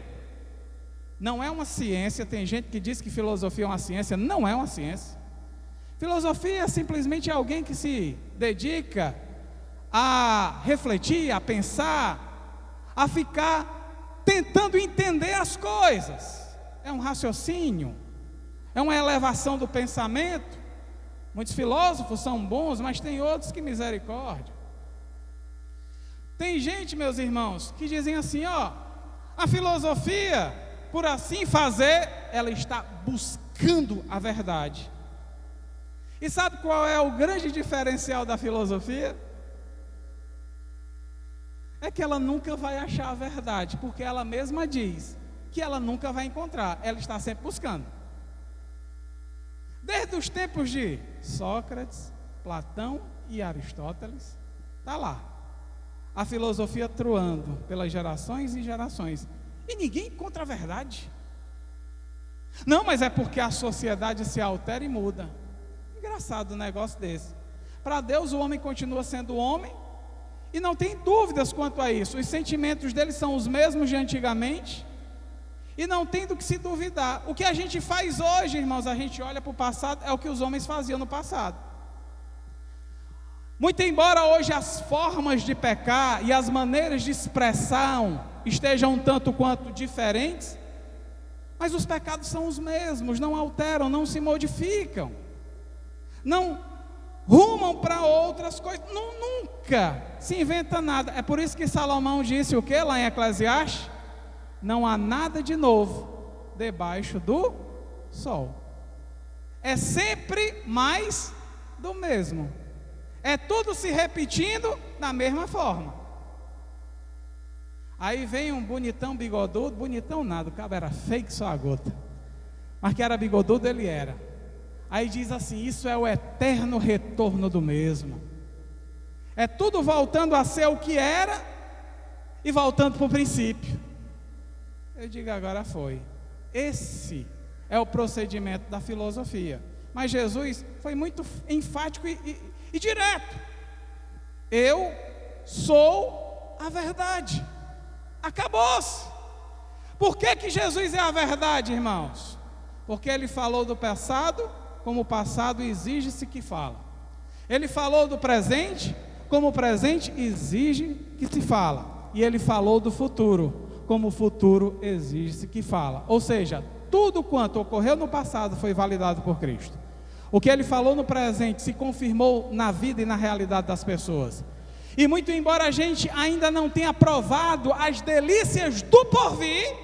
Speaker 1: não é uma ciência. Tem gente que diz que filosofia é uma ciência. Não é uma ciência. Filosofia é simplesmente alguém que se dedica a refletir, a pensar, a ficar tentando entender as coisas. É um raciocínio, é uma elevação do pensamento. Muitos filósofos são bons, mas tem outros que misericórdia. Tem gente, meus irmãos, que dizem assim: a filosofia, por assim fazer, ela está buscando a verdade. E sabe qual é o grande diferencial da filosofia? É que ela nunca vai achar a verdade, porque ela mesma diz que ela nunca vai encontrar, ela está sempre buscando. Desde os tempos de Sócrates, Platão e Aristóteles, está lá. A filosofia truando pelas gerações e gerações. E ninguém encontra a verdade. Não, mas é porque a sociedade se altera e muda. Engraçado um negócio desse. Para Deus o homem continua sendo homem e não tem dúvidas quanto a isso. Os sentimentos dele são os mesmos de antigamente e não tem do que se duvidar. O que a gente faz hoje, irmãos, a gente olha para o passado, é o que os homens faziam no passado. Muito embora hoje as formas de pecar e as maneiras de expressão estejam um tanto quanto diferentes, mas os pecados são os mesmos, não alteram, não se modificam, não rumam para outras coisas, nunca se inventa nada. É por isso que Salomão disse o que lá em Eclesiastes? Não há nada de novo debaixo do sol. É sempre mais do mesmo. É tudo se repetindo da mesma forma. Aí vem um bonitão bigodudo, bonitão nada, o cara era feio que só a gota, mas que era bigodudo ele era. Aí diz assim, isso é o eterno retorno do mesmo. É tudo voltando a ser o que era e voltando para o princípio. Eu digo, agora foi. Esse é o procedimento da filosofia. Mas Jesus foi muito enfático e direto. Eu sou a verdade. Acabou-se. Por que Jesus é a verdade, irmãos? Porque ele falou do passado, como o passado exige-se que fala. Ele falou do presente, como o presente exige que se fala. E ele falou do futuro, como o futuro exige-se que fala. Ou seja, tudo quanto ocorreu no passado foi validado por Cristo. O que ele falou no presente se confirmou na vida e na realidade das pessoas. E muito embora a gente ainda não tenha provado as delícias do porvir,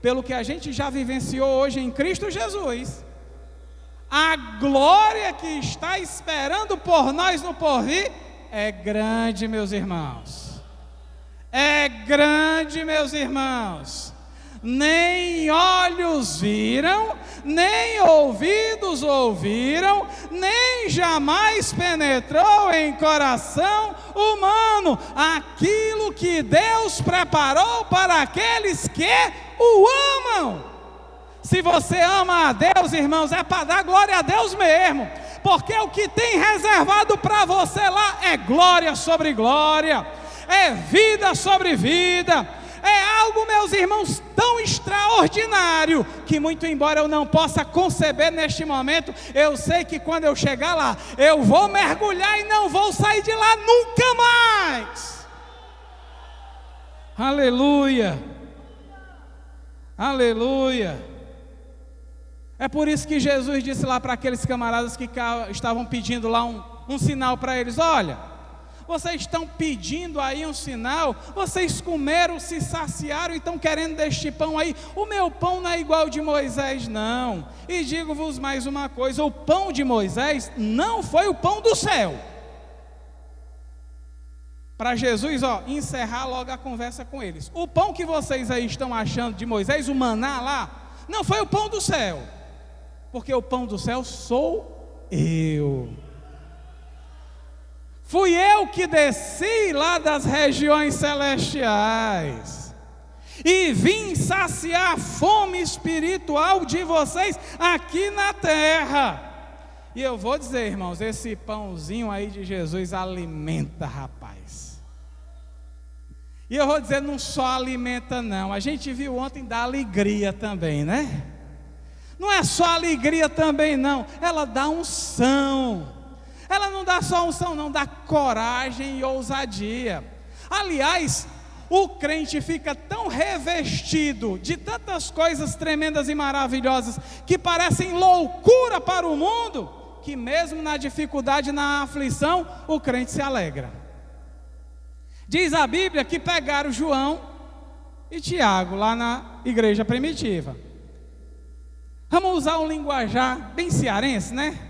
Speaker 1: pelo que a gente já vivenciou hoje em Cristo Jesus, a glória que está esperando por nós no porvir é grande, meus irmãos. É grande, meus irmãos. Nem olhos viram, nem ouvidos ouviram, nem jamais penetrou em coração humano aquilo que Deus preparou para aqueles que o amam. Se você ama a Deus, irmãos, é para dar glória a Deus mesmo, porque o que tem reservado para você lá é glória sobre glória, é vida sobre vida. É algo, meus irmãos, tão extraordinário, que muito embora eu não possa conceber neste momento, eu sei que quando eu chegar lá, eu vou mergulhar e não vou sair de lá nunca mais. Aleluia, aleluia. É por isso que Jesus disse lá para aqueles camaradas que estavam pedindo lá um sinal para eles: olha, vocês estão pedindo aí um sinal, vocês comeram, se saciaram e estão querendo deste pão aí. O meu pão não é igual ao de Moisés, não. E digo-vos mais uma coisa: o pão de Moisés não foi o pão do céu. Para Jesus, encerrar logo a conversa com eles. O pão que vocês aí estão achando de Moisés, o maná lá, não foi o pão do céu, porque o pão do céu sou eu. Fui eu que desci lá das regiões celestiais e vim saciar a fome espiritual de vocês aqui na terra. E eu vou dizer, irmãos, esse pãozinho aí de Jesus alimenta, rapaz. E eu vou dizer, não só alimenta não, a gente viu ontem da alegria também, né? Não é só alegria também não, ela dá unção. Ela não dá só unção, não, dá coragem e ousadia. Aliás, o crente fica tão revestido de tantas coisas tremendas e maravilhosas que parecem loucura para o mundo, que mesmo na dificuldade, na aflição, o crente se alegra. Diz a Bíblia que pegaram João e Tiago lá na igreja primitiva. Vamos usar um linguajar bem cearense, né?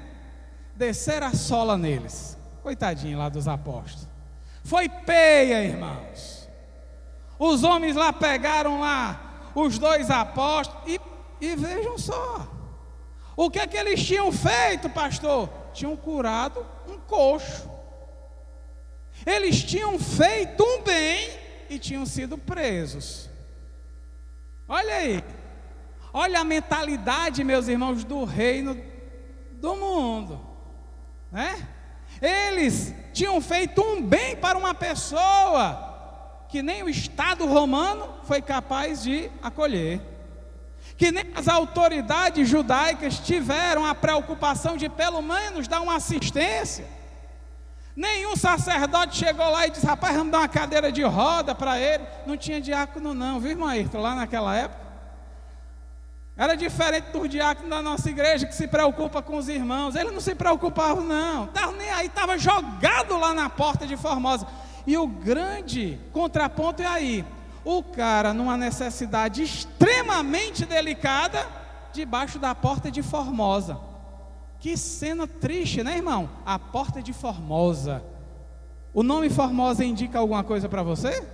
Speaker 1: Descer a sola neles. Coitadinho lá dos apóstolos. Foi peia, irmãos. Os homens lá pegaram lá os dois apóstolos e vejam só. O que é que eles tinham feito, pastor? Tinham curado um coxo. Eles tinham feito um bem e tinham sido presos. Olha aí. Olha a mentalidade, meus irmãos, do reino do mundo, né? Eles tinham feito um bem para uma pessoa que nem o Estado romano foi capaz de acolher, que nem as autoridades judaicas tiveram a preocupação de pelo menos dar uma assistência. Nenhum sacerdote chegou lá e disse: rapaz, vamos dar uma cadeira de roda para ele. Não tinha diácono não, viu, irmão Ayrton, lá naquela época. Era diferente dos diáconos da nossa igreja, que se preocupa com os irmãos. Eles não se preocupavam não, estavam nem aí, estava jogado lá na porta de Formosa. E o grande contraponto é aí, o cara numa necessidade extremamente delicada, debaixo da porta de Formosa. Que cena triste, né, irmão? A porta de Formosa. O nome Formosa indica alguma coisa para você?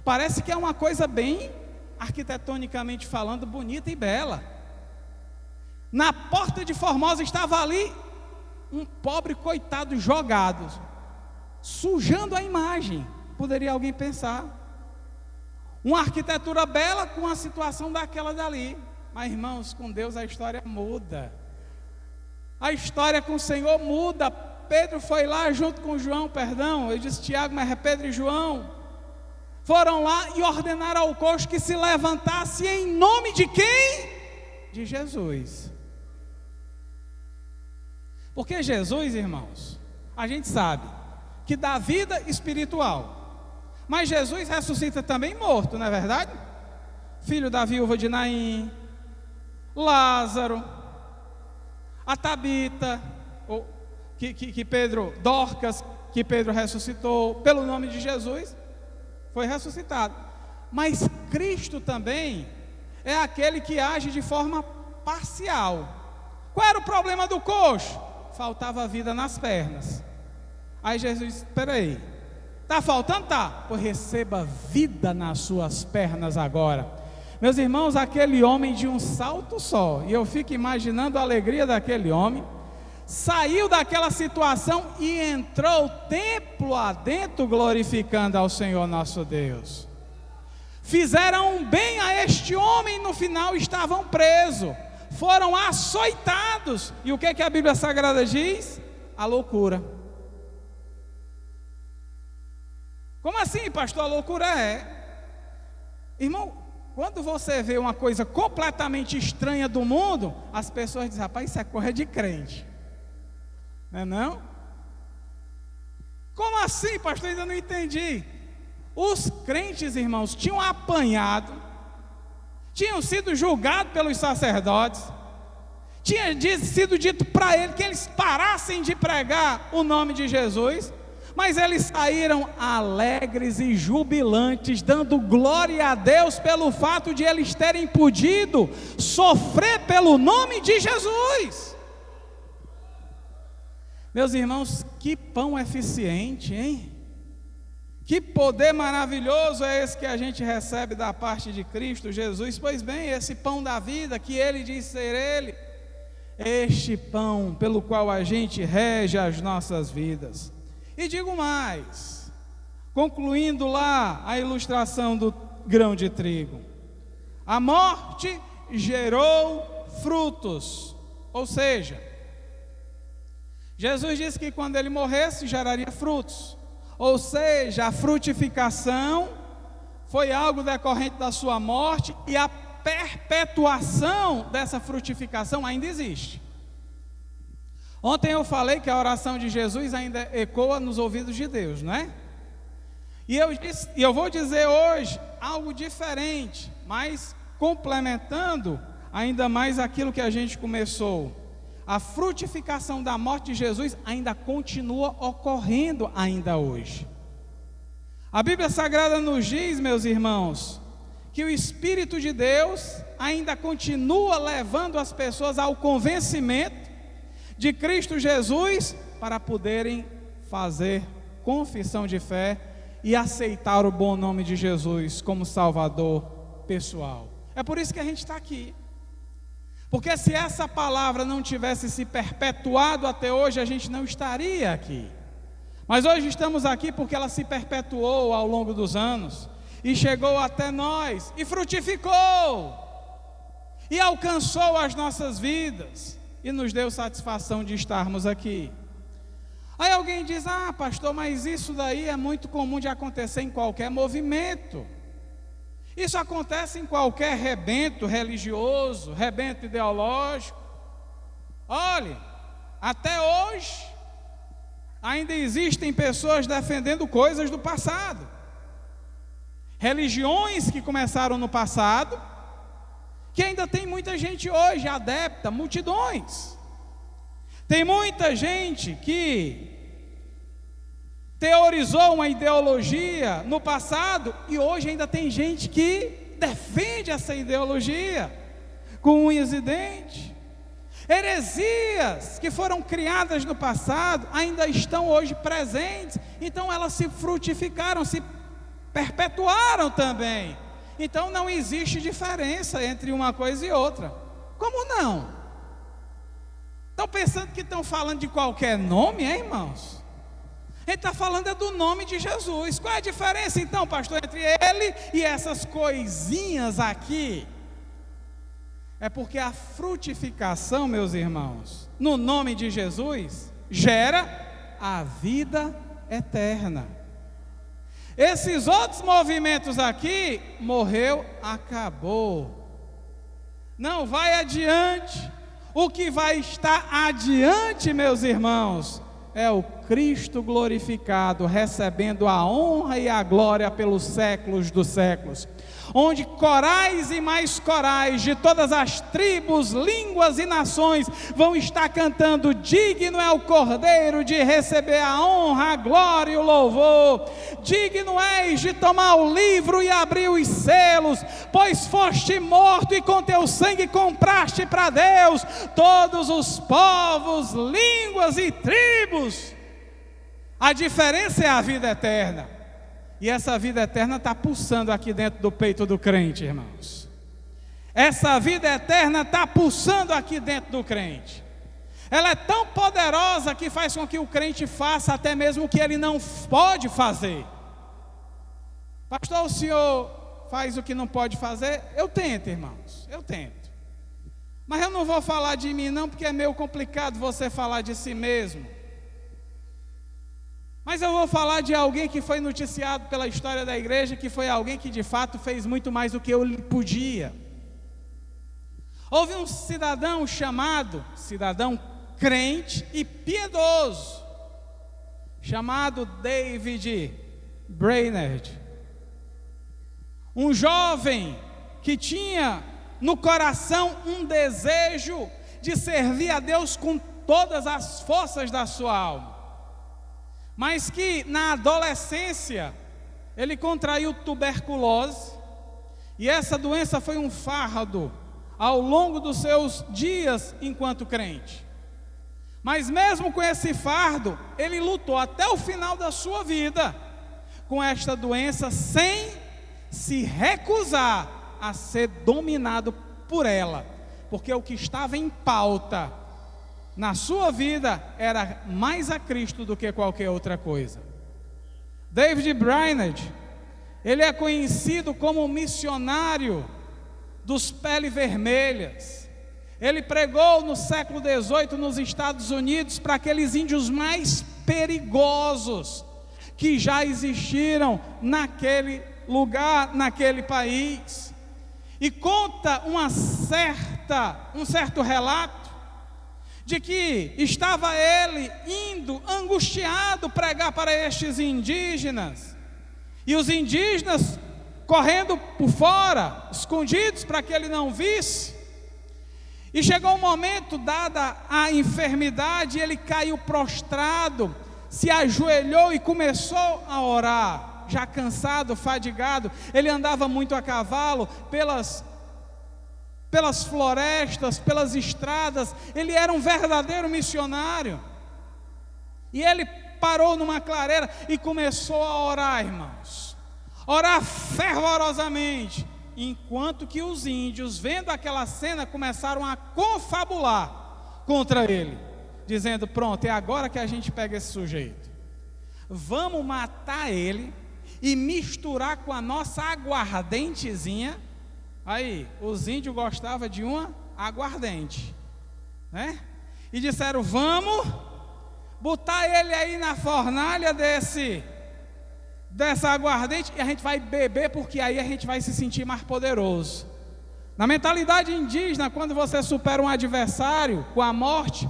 Speaker 1: Parece que é uma coisa bem, arquitetonicamente falando, bonita e bela. Na porta de Formosa estava ali um pobre coitado jogado, sujando a imagem. Poderia alguém pensar, uma arquitetura bela com a situação daquela dali. Mas, irmãos, com Deus a história muda. A história com o Senhor muda. Pedro foi lá junto com João, eu disse Tiago, mas é Pedro e João. Foram lá e ordenaram ao coxo que se levantasse em nome de quem? De Jesus. Porque Jesus, irmãos, a gente sabe que dá vida espiritual, mas Jesus ressuscita também morto, não é verdade? Filho da viúva de Naim, Lázaro, a Tabita, Dorcas, que Pedro ressuscitou, pelo nome de Jesus, foi ressuscitado. Mas Cristo também é aquele que age de forma parcial. Qual era o problema do coxo? Faltava vida nas pernas. Aí Jesus disse: espera aí, está faltando? Tá, pois receba vida nas suas pernas agora. Meus irmãos, aquele homem de um salto só, e eu fico imaginando a alegria daquele homem, saiu daquela situação e entrou templo adentro glorificando ao Senhor nosso Deus. Fizeram um bem a este homem, no final estavam presos, foram açoitados. E o que a Bíblia Sagrada diz? A loucura. Como assim, pastor? A loucura é, irmão, quando você vê uma coisa completamente estranha do mundo, as pessoas dizem: rapaz, isso é coisa de crente. Não é não? Como assim, pastor? Ainda não entendi. Os crentes, irmãos, tinham apanhado, tinham sido julgados pelos sacerdotes, tinha sido dito para eles que eles parassem de pregar o nome de Jesus, mas eles saíram alegres e jubilantes, dando glória a Deus pelo fato de eles terem podido sofrer pelo nome de Jesus. Meus irmãos, que pão eficiente, hein? Que poder maravilhoso é esse que a gente recebe da parte de Cristo Jesus. Pois bem, esse pão da vida que Ele diz ser Ele, este pão pelo qual a gente rege as nossas vidas. E digo mais, concluindo lá a ilustração do grão de trigo: a morte gerou frutos, ou seja, Jesus disse que quando ele morresse geraria frutos, ou seja, a frutificação foi algo decorrente da sua morte, e a perpetuação dessa frutificação ainda existe. Ontem eu falei que a oração de Jesus ainda ecoa nos ouvidos de Deus, não é? E eu vou dizer hoje algo diferente, mas complementando ainda mais aquilo que a gente começou. A frutificação da morte de Jesus ainda continua ocorrendo ainda hoje. A Bíblia Sagrada nos diz, meus irmãos, que o Espírito de Deus ainda continua levando as pessoas ao convencimento de Cristo Jesus, para poderem fazer confissão de fé e aceitar o bom nome de Jesus como Salvador pessoal. É por isso que a gente está aqui, Porque se essa palavra não tivesse se perpetuado até hoje, a gente não estaria aqui. Mas hoje estamos aqui porque ela se perpetuou ao longo dos anos e chegou até nós e frutificou e alcançou as nossas vidas e nos deu satisfação de estarmos aqui. Aí alguém diz: ah, pastor, mas isso daí é muito comum de acontecer em qualquer movimento. Isso acontece em qualquer rebento religioso, rebento ideológico. Olhe, até hoje ainda existem pessoas defendendo coisas do passado. Religiões que começaram no passado, que ainda tem muita gente hoje adepta, multidões. Tem muita gente que teorizou uma ideologia no passado e hoje ainda tem gente que defende essa ideologia com unhas e dentes. Heresias que foram criadas no passado ainda estão hoje presentes, então elas se frutificaram, se perpetuaram também. Então não existe diferença entre uma coisa e outra. Como não? Estão pensando que estão falando de qualquer nome, hein, irmãos? Ele está falando do nome de Jesus. Qual é a diferença então, pastor, entre ele e essas coisinhas aqui? É porque a frutificação, meus irmãos, no nome de Jesus, gera a vida eterna. Esses outros movimentos aqui, morreu, acabou. Não vai adiante. O que vai estar adiante, meus irmãos, é o Cristo glorificado, recebendo a honra e a glória pelos séculos dos séculos, onde corais e mais corais de todas as tribos, línguas e nações vão estar cantando: digno é o Cordeiro de receber a honra, a glória e o louvor, digno és de tomar o livro e abrir os selos, pois foste morto e com teu sangue compraste para Deus todos os povos, línguas e tribos. A diferença é a vida eterna. E essa vida eterna está pulsando aqui dentro do peito do crente, irmãos. Essa vida eterna está pulsando aqui dentro do crente. Ela é tão poderosa que faz com que o crente faça até mesmo o que ele não pode fazer. Pastor, o senhor faz o que não pode fazer? Eu tento, irmãos, eu tento. Mas eu não vou falar de mim não, porque é meio complicado você falar de si mesmo. Mas eu vou falar de alguém que foi noticiado pela história da igreja, que foi alguém que de fato fez muito mais do que eu podia. Houve um cidadão chamado, cidadão crente e piedoso, chamado David Brainerd. Um jovem que tinha no coração um desejo de servir a Deus com todas as forças da sua alma. Mas que na adolescência ele contraiu tuberculose, e essa doença foi um fardo ao longo dos seus dias enquanto crente. Mas mesmo com esse fardo, ele lutou até o final da sua vida com esta doença, sem se recusar a ser dominado por ela, porque o que estava em pauta na sua vida era mais a Cristo do que qualquer outra coisa. David Brainerd, ele é conhecido como missionário dos Peles Vermelhas. Ele pregou no século XVIII nos Estados Unidos para aqueles índios mais perigosos que já existiram naquele lugar, naquele país. E conta um certo relato de que estava ele indo angustiado pregar para estes indígenas, e os indígenas correndo por fora, escondidos para que ele não visse. E chegou um momento, dada a enfermidade, ele caiu prostrado, se ajoelhou e começou a orar, já cansado, fadigado. Ele andava muito a cavalo pelas florestas, pelas estradas. Ele era um verdadeiro missionário. E ele parou numa clareira e começou a orar, irmãos. Orar fervorosamente, enquanto que os índios, vendo aquela cena, começaram a confabular contra ele, dizendo: pronto, é agora que a gente pega esse sujeito, vamos matar ele e misturar com a nossa aguardentezinha. Aí, os índios gostavam de uma aguardente, né? E disseram: vamos botar ele aí na fornalha dessa aguardente, e a gente vai beber, porque aí a gente vai se sentir mais poderoso. Na mentalidade indígena, quando você supera um adversário com a morte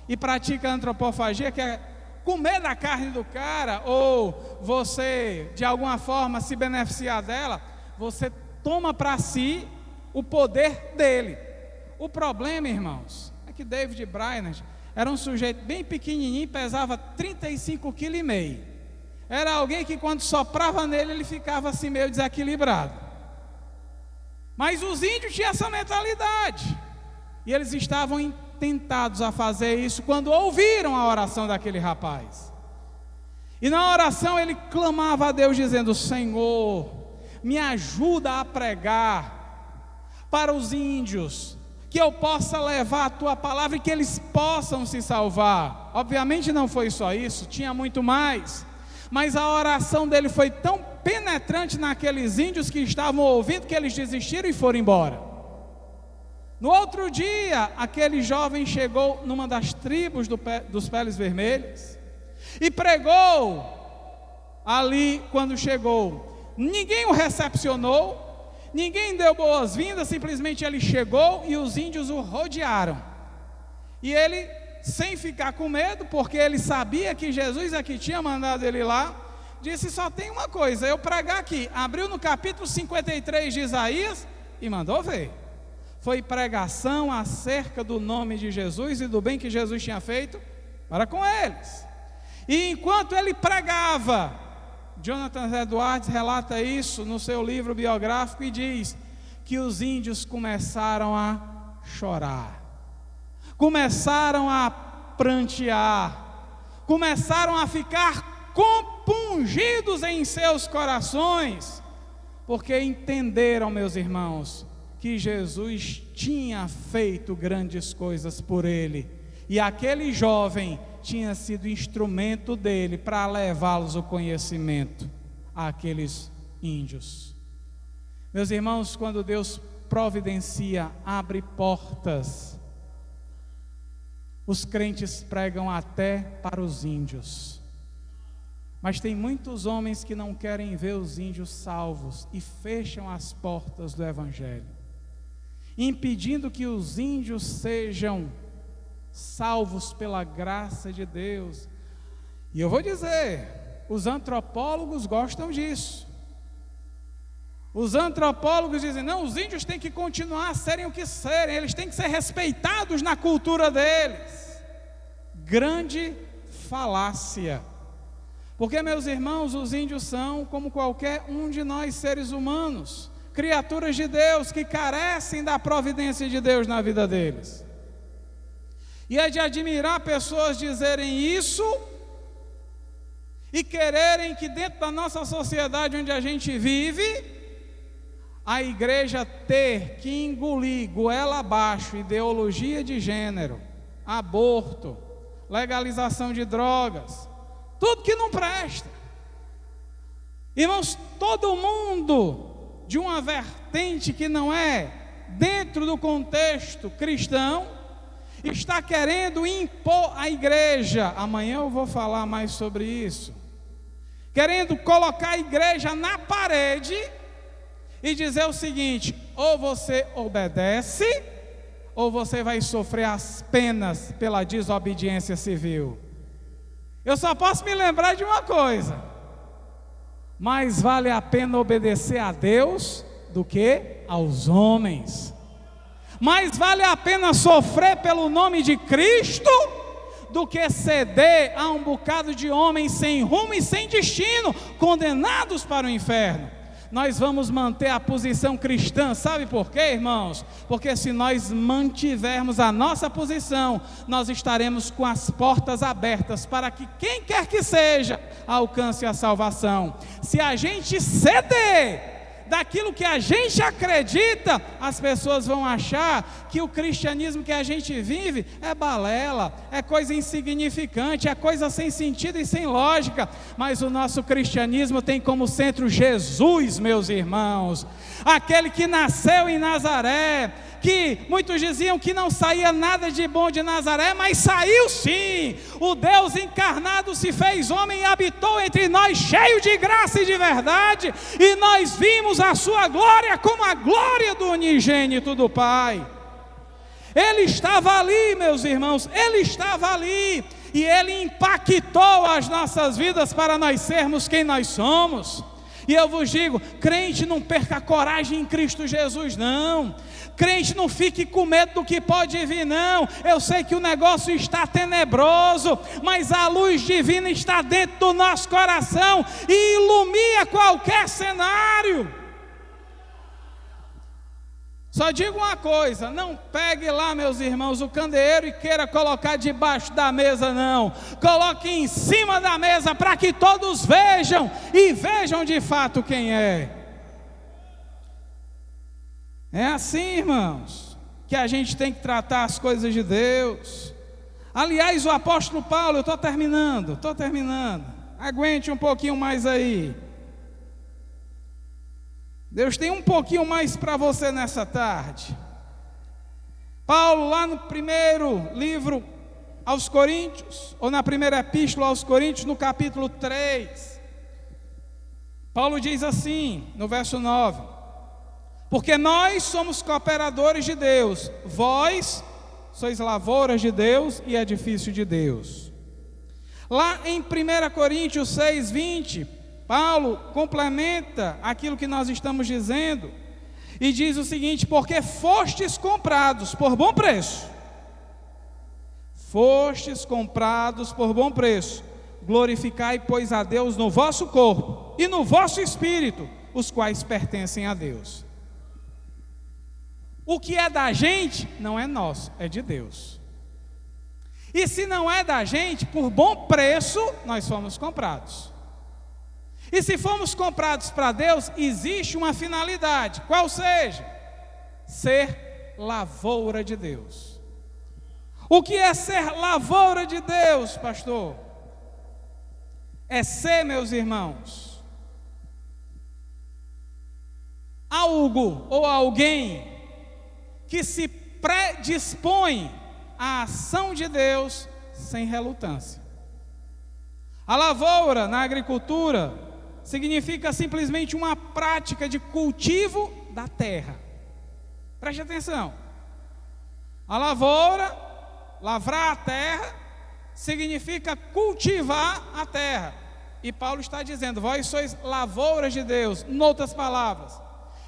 Speaker 1: e pratica a antropofagia, que é comer da carne do cara, ou você de alguma forma se beneficiar dela, você toma para si o poder dele. O problema, irmãos, é que David Brainerd era um sujeito bem pequenininho, pesava 35,5 kg. Era alguém que quando soprava nele, ele ficava assim meio desequilibrado. Mas os índios tinham essa mentalidade, e eles estavam tentados a fazer isso quando ouviram a oração daquele rapaz. E na oração ele clamava a Deus dizendo: Senhor, me ajuda a pregar para os índios, que eu possa levar a tua palavra e que eles possam se salvar. Obviamente não foi só isso, tinha muito mais, mas a oração dele foi tão penetrante naqueles índios que estavam ouvindo, que eles desistiram e foram embora. No outro dia, aquele jovem chegou numa das tribos dos Peles Vermelhos e pregou ali. Quando chegou, ninguém o recepcionou, ninguém deu boas-vindas, simplesmente ele chegou e os índios o rodearam. E ele, sem ficar com medo, porque ele sabia que Jesus é que tinha mandado ele lá, disse: só tem uma coisa, eu pregar aqui. Abriu no capítulo 53 de Isaías e mandou ver. Foi pregação acerca do nome de Jesus e do bem que Jesus tinha feito para com eles. E enquanto ele pregava, Jonathan Edwards relata isso no seu livro biográfico e diz que os índios começaram a chorar, começaram a prantear, começaram a ficar compungidos em seus corações, porque entenderam, meus irmãos, que Jesus tinha feito grandes coisas por ele, e aquele jovem tinha sido instrumento dele para levá-los o conhecimento àqueles índios. Meus irmãos, quando Deus providencia, abre portas, os crentes pregam até para os índios, mas tem muitos homens que não querem ver os índios salvos e fecham as portas do evangelho, impedindo que os índios sejam salvos pela graça de Deus. E eu vou dizer, os antropólogos gostam disso. Os antropólogos dizem: não, os índios têm que continuar a serem o que serem, eles têm que ser respeitados na cultura deles. Grande falácia. Porque, meus irmãos, os índios são como qualquer um de nós, seres humanos, criaturas de Deus que carecem da providência de Deus na vida deles. E é de admirar pessoas dizerem isso e quererem que dentro da nossa sociedade onde a gente vive, a igreja ter que engolir goela abaixo ideologia de gênero, aborto, legalização de drogas, tudo que não presta. Irmãos, todo mundo de uma vertente que não é dentro do contexto cristão está querendo impor à igreja. Amanhã eu vou falar mais sobre isso. Querendo colocar a igreja na parede e dizer o seguinte: ou você obedece, ou você vai sofrer as penas pela desobediência civil. Eu só posso me lembrar de uma coisa: mais vale a pena obedecer a Deus do que aos homens. Mais vale a pena sofrer pelo nome de Cristo do que ceder a um bocado de homens sem rumo e sem destino, condenados para o inferno. Nós vamos manter a posição cristã, sabe por quê, irmãos? Porque se nós mantivermos a nossa posição, nós estaremos com as portas abertas para que quem quer que seja alcance a salvação. Se a gente ceder daquilo que a gente acredita, as pessoas vão achar que o cristianismo que a gente vive é balela, é coisa insignificante, é coisa sem sentido e sem lógica. Mas o nosso cristianismo tem como centro Jesus, meus irmãos, aquele que nasceu em Nazaré, que muitos diziam que não saía nada de bom de Nazaré, mas saiu sim. O Deus encarnado se fez homem e habitou entre nós, cheio de graça e de verdade, e nós vimos a sua glória como a glória do unigênito do Pai. Ele estava ali, meus irmãos, ele estava ali, e ele impactou as nossas vidas para nós sermos quem nós somos. E eu vos digo, crente, não perca a coragem em Cristo Jesus, não. Crente, não fique com medo do que pode vir, não. Eu sei que o negócio está tenebroso, mas a luz divina está dentro do nosso coração e ilumina qualquer cenário. Só digo uma coisa, não pegue lá, meus irmãos, o candeeiro e queira colocar debaixo da mesa, não. Coloque em cima da mesa para que todos vejam e vejam de fato quem é. É assim, irmãos, que a gente tem que tratar as coisas de Deus. Aliás, o apóstolo Paulo, eu estou terminando, aguente um pouquinho mais aí. Deus tem um pouquinho mais para você nessa tarde. Paulo, lá no primeiro livro aos Coríntios, ou na primeira epístola aos Coríntios, no capítulo 3, Paulo diz assim, no verso 9: porque nós somos cooperadores de Deus, vós sois lavouras de Deus e edifício de Deus. Lá em 1 Coríntios 6, 20, Paulo complementa aquilo que nós estamos dizendo e diz o seguinte: porque fostes comprados por bom preço, glorificai, pois, a Deus no vosso corpo e no vosso espírito, os quais pertencem a Deus. O que é da gente não é nosso, é de Deus. E se não é da gente, por bom preço nós fomos comprados. E se fomos comprados para Deus, existe uma finalidade, qual seja? Ser lavoura de Deus. O que é ser lavoura de Deus, pastor? É ser, meus irmãos, algo ou alguém que se predispõe à ação de Deus sem relutância. A lavoura na agricultura significa simplesmente uma prática de cultivo da terra. Preste atenção. A lavoura, lavrar a terra, significa cultivar a terra. E Paulo está dizendo: vós sois lavouras de Deus. Em outras palavras,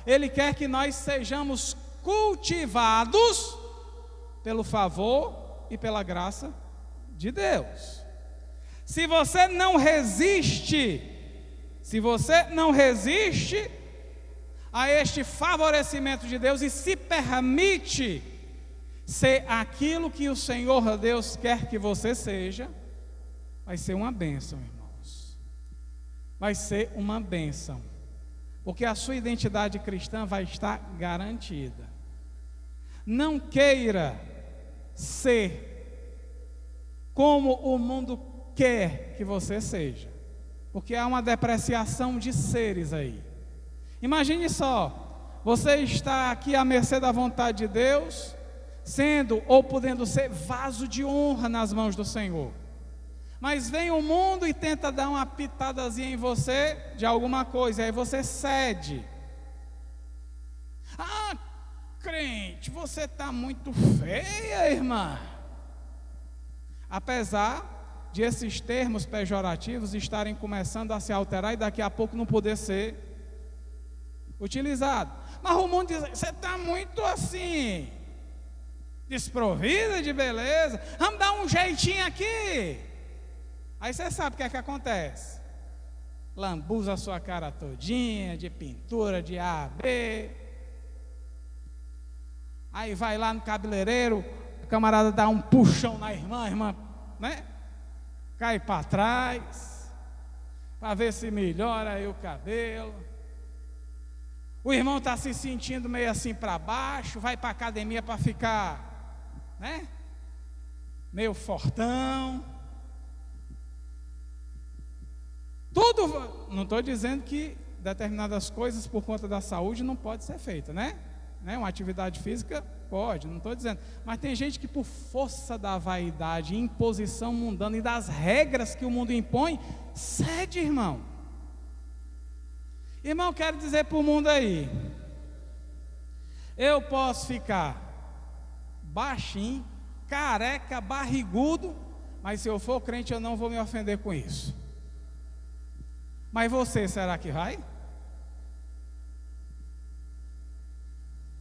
Speaker 1: ele quer que nós sejamos cultivados pelo favor e pela graça de Deus. Se você não resiste a este favorecimento de Deus e se permite ser aquilo que o Senhor Deus quer que você seja, vai ser uma bênção, irmãos. Vai ser uma bênção, porque a sua identidade cristã vai estar garantida. Não queira ser como o mundo quer que você seja, porque há uma depreciação de seres aí. Imagine só, você está aqui à mercê da vontade de Deus, sendo ou podendo ser vaso de honra nas mãos do Senhor. Mas vem o mundo e tenta dar uma pitadazinha em você de alguma coisa, aí você cede. Ah, crente, você está muito feia, irmã. Apesar de esses termos pejorativos estarem começando a se alterar e daqui a pouco não poder ser utilizado. Mas o mundo diz: você está muito assim, desprovida de beleza, vamos dar um jeitinho aqui. Aí você sabe o que é que acontece: lambuza a sua cara todinha de pintura de A a B. Aí vai lá no cabeleireiro, o camarada dá um puxão na irmã, a irmã, né, cai para trás, para ver se melhora aí o cabelo. O irmão está se sentindo meio assim para baixo, vai para a academia para ficar, né? Meio fortão. Tudo, não estou dizendo que determinadas coisas por conta da saúde não pode ser feita, né? Uma atividade física pode, não estou dizendo. Mas tem gente que por força da vaidade, imposição mundana e das regras que o mundo impõe, cede, irmão. Irmão, quero dizer para o mundo aí, eu posso ficar baixinho, careca, barrigudo, mas se eu for crente eu não vou me ofender com isso. Mas você, será que vai?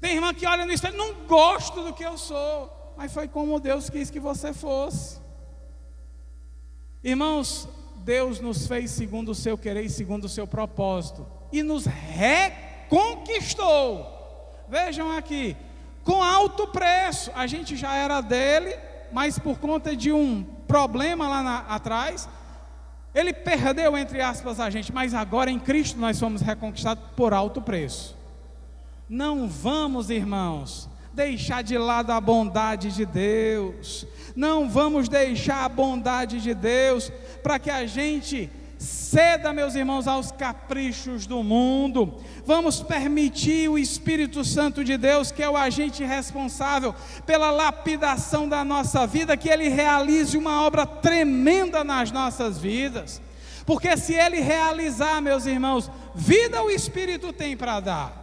Speaker 1: Tem irmã que olha no espelho, não gosto do que eu sou, mas foi como Deus quis que você fosse. Irmãos, Deus nos fez segundo o seu querer e segundo o seu propósito, e nos reconquistou. Vejam aqui, com alto preço. A gente já era dele, mas por conta de um problema lá atrás, ele perdeu, entre aspas, a gente, mas agora em Cristo nós fomos reconquistados por alto preço. Não vamos, irmãos, deixar de lado a bondade de Deus. Não vamos deixar a bondade de Deus para que a gente ceda, meus irmãos, aos caprichos do mundo. Vamos permitir o Espírito Santo de Deus, que é o agente responsável pela lapidação da nossa vida, que Ele realize uma obra tremenda nas nossas vidas. Porque se Ele realizar, meus irmãos, vida o Espírito tem para dar.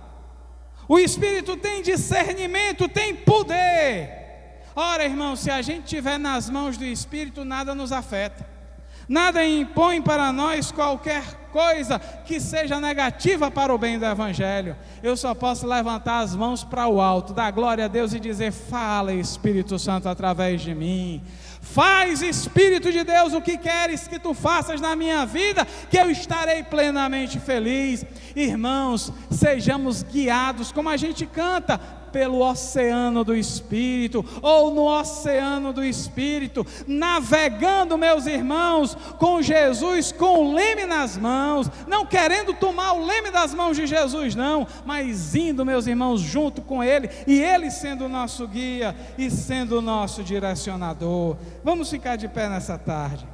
Speaker 1: O Espírito tem discernimento, tem poder. Ora, irmão, se a gente estiver nas mãos do Espírito, nada nos afeta. Nada impõe para nós qualquer coisa que seja negativa para o bem do Evangelho. Eu só posso levantar as mãos para o alto, dar glória a Deus e dizer: fala, Espírito Santo, através de mim. Faz, Espírito de Deus, o que queres que tu faças na minha vida, que eu estarei plenamente feliz. Irmãos, sejamos guiados, como a gente canta, pelo oceano do Espírito, ou no oceano do Espírito, navegando, meus irmãos, com Jesus, com o leme nas mãos, não querendo tomar o leme das mãos de Jesus, não, mas indo, meus irmãos, junto com Ele, e Ele sendo o nosso guia, e sendo o nosso direcionador. Vamos ficar de pé nessa tarde.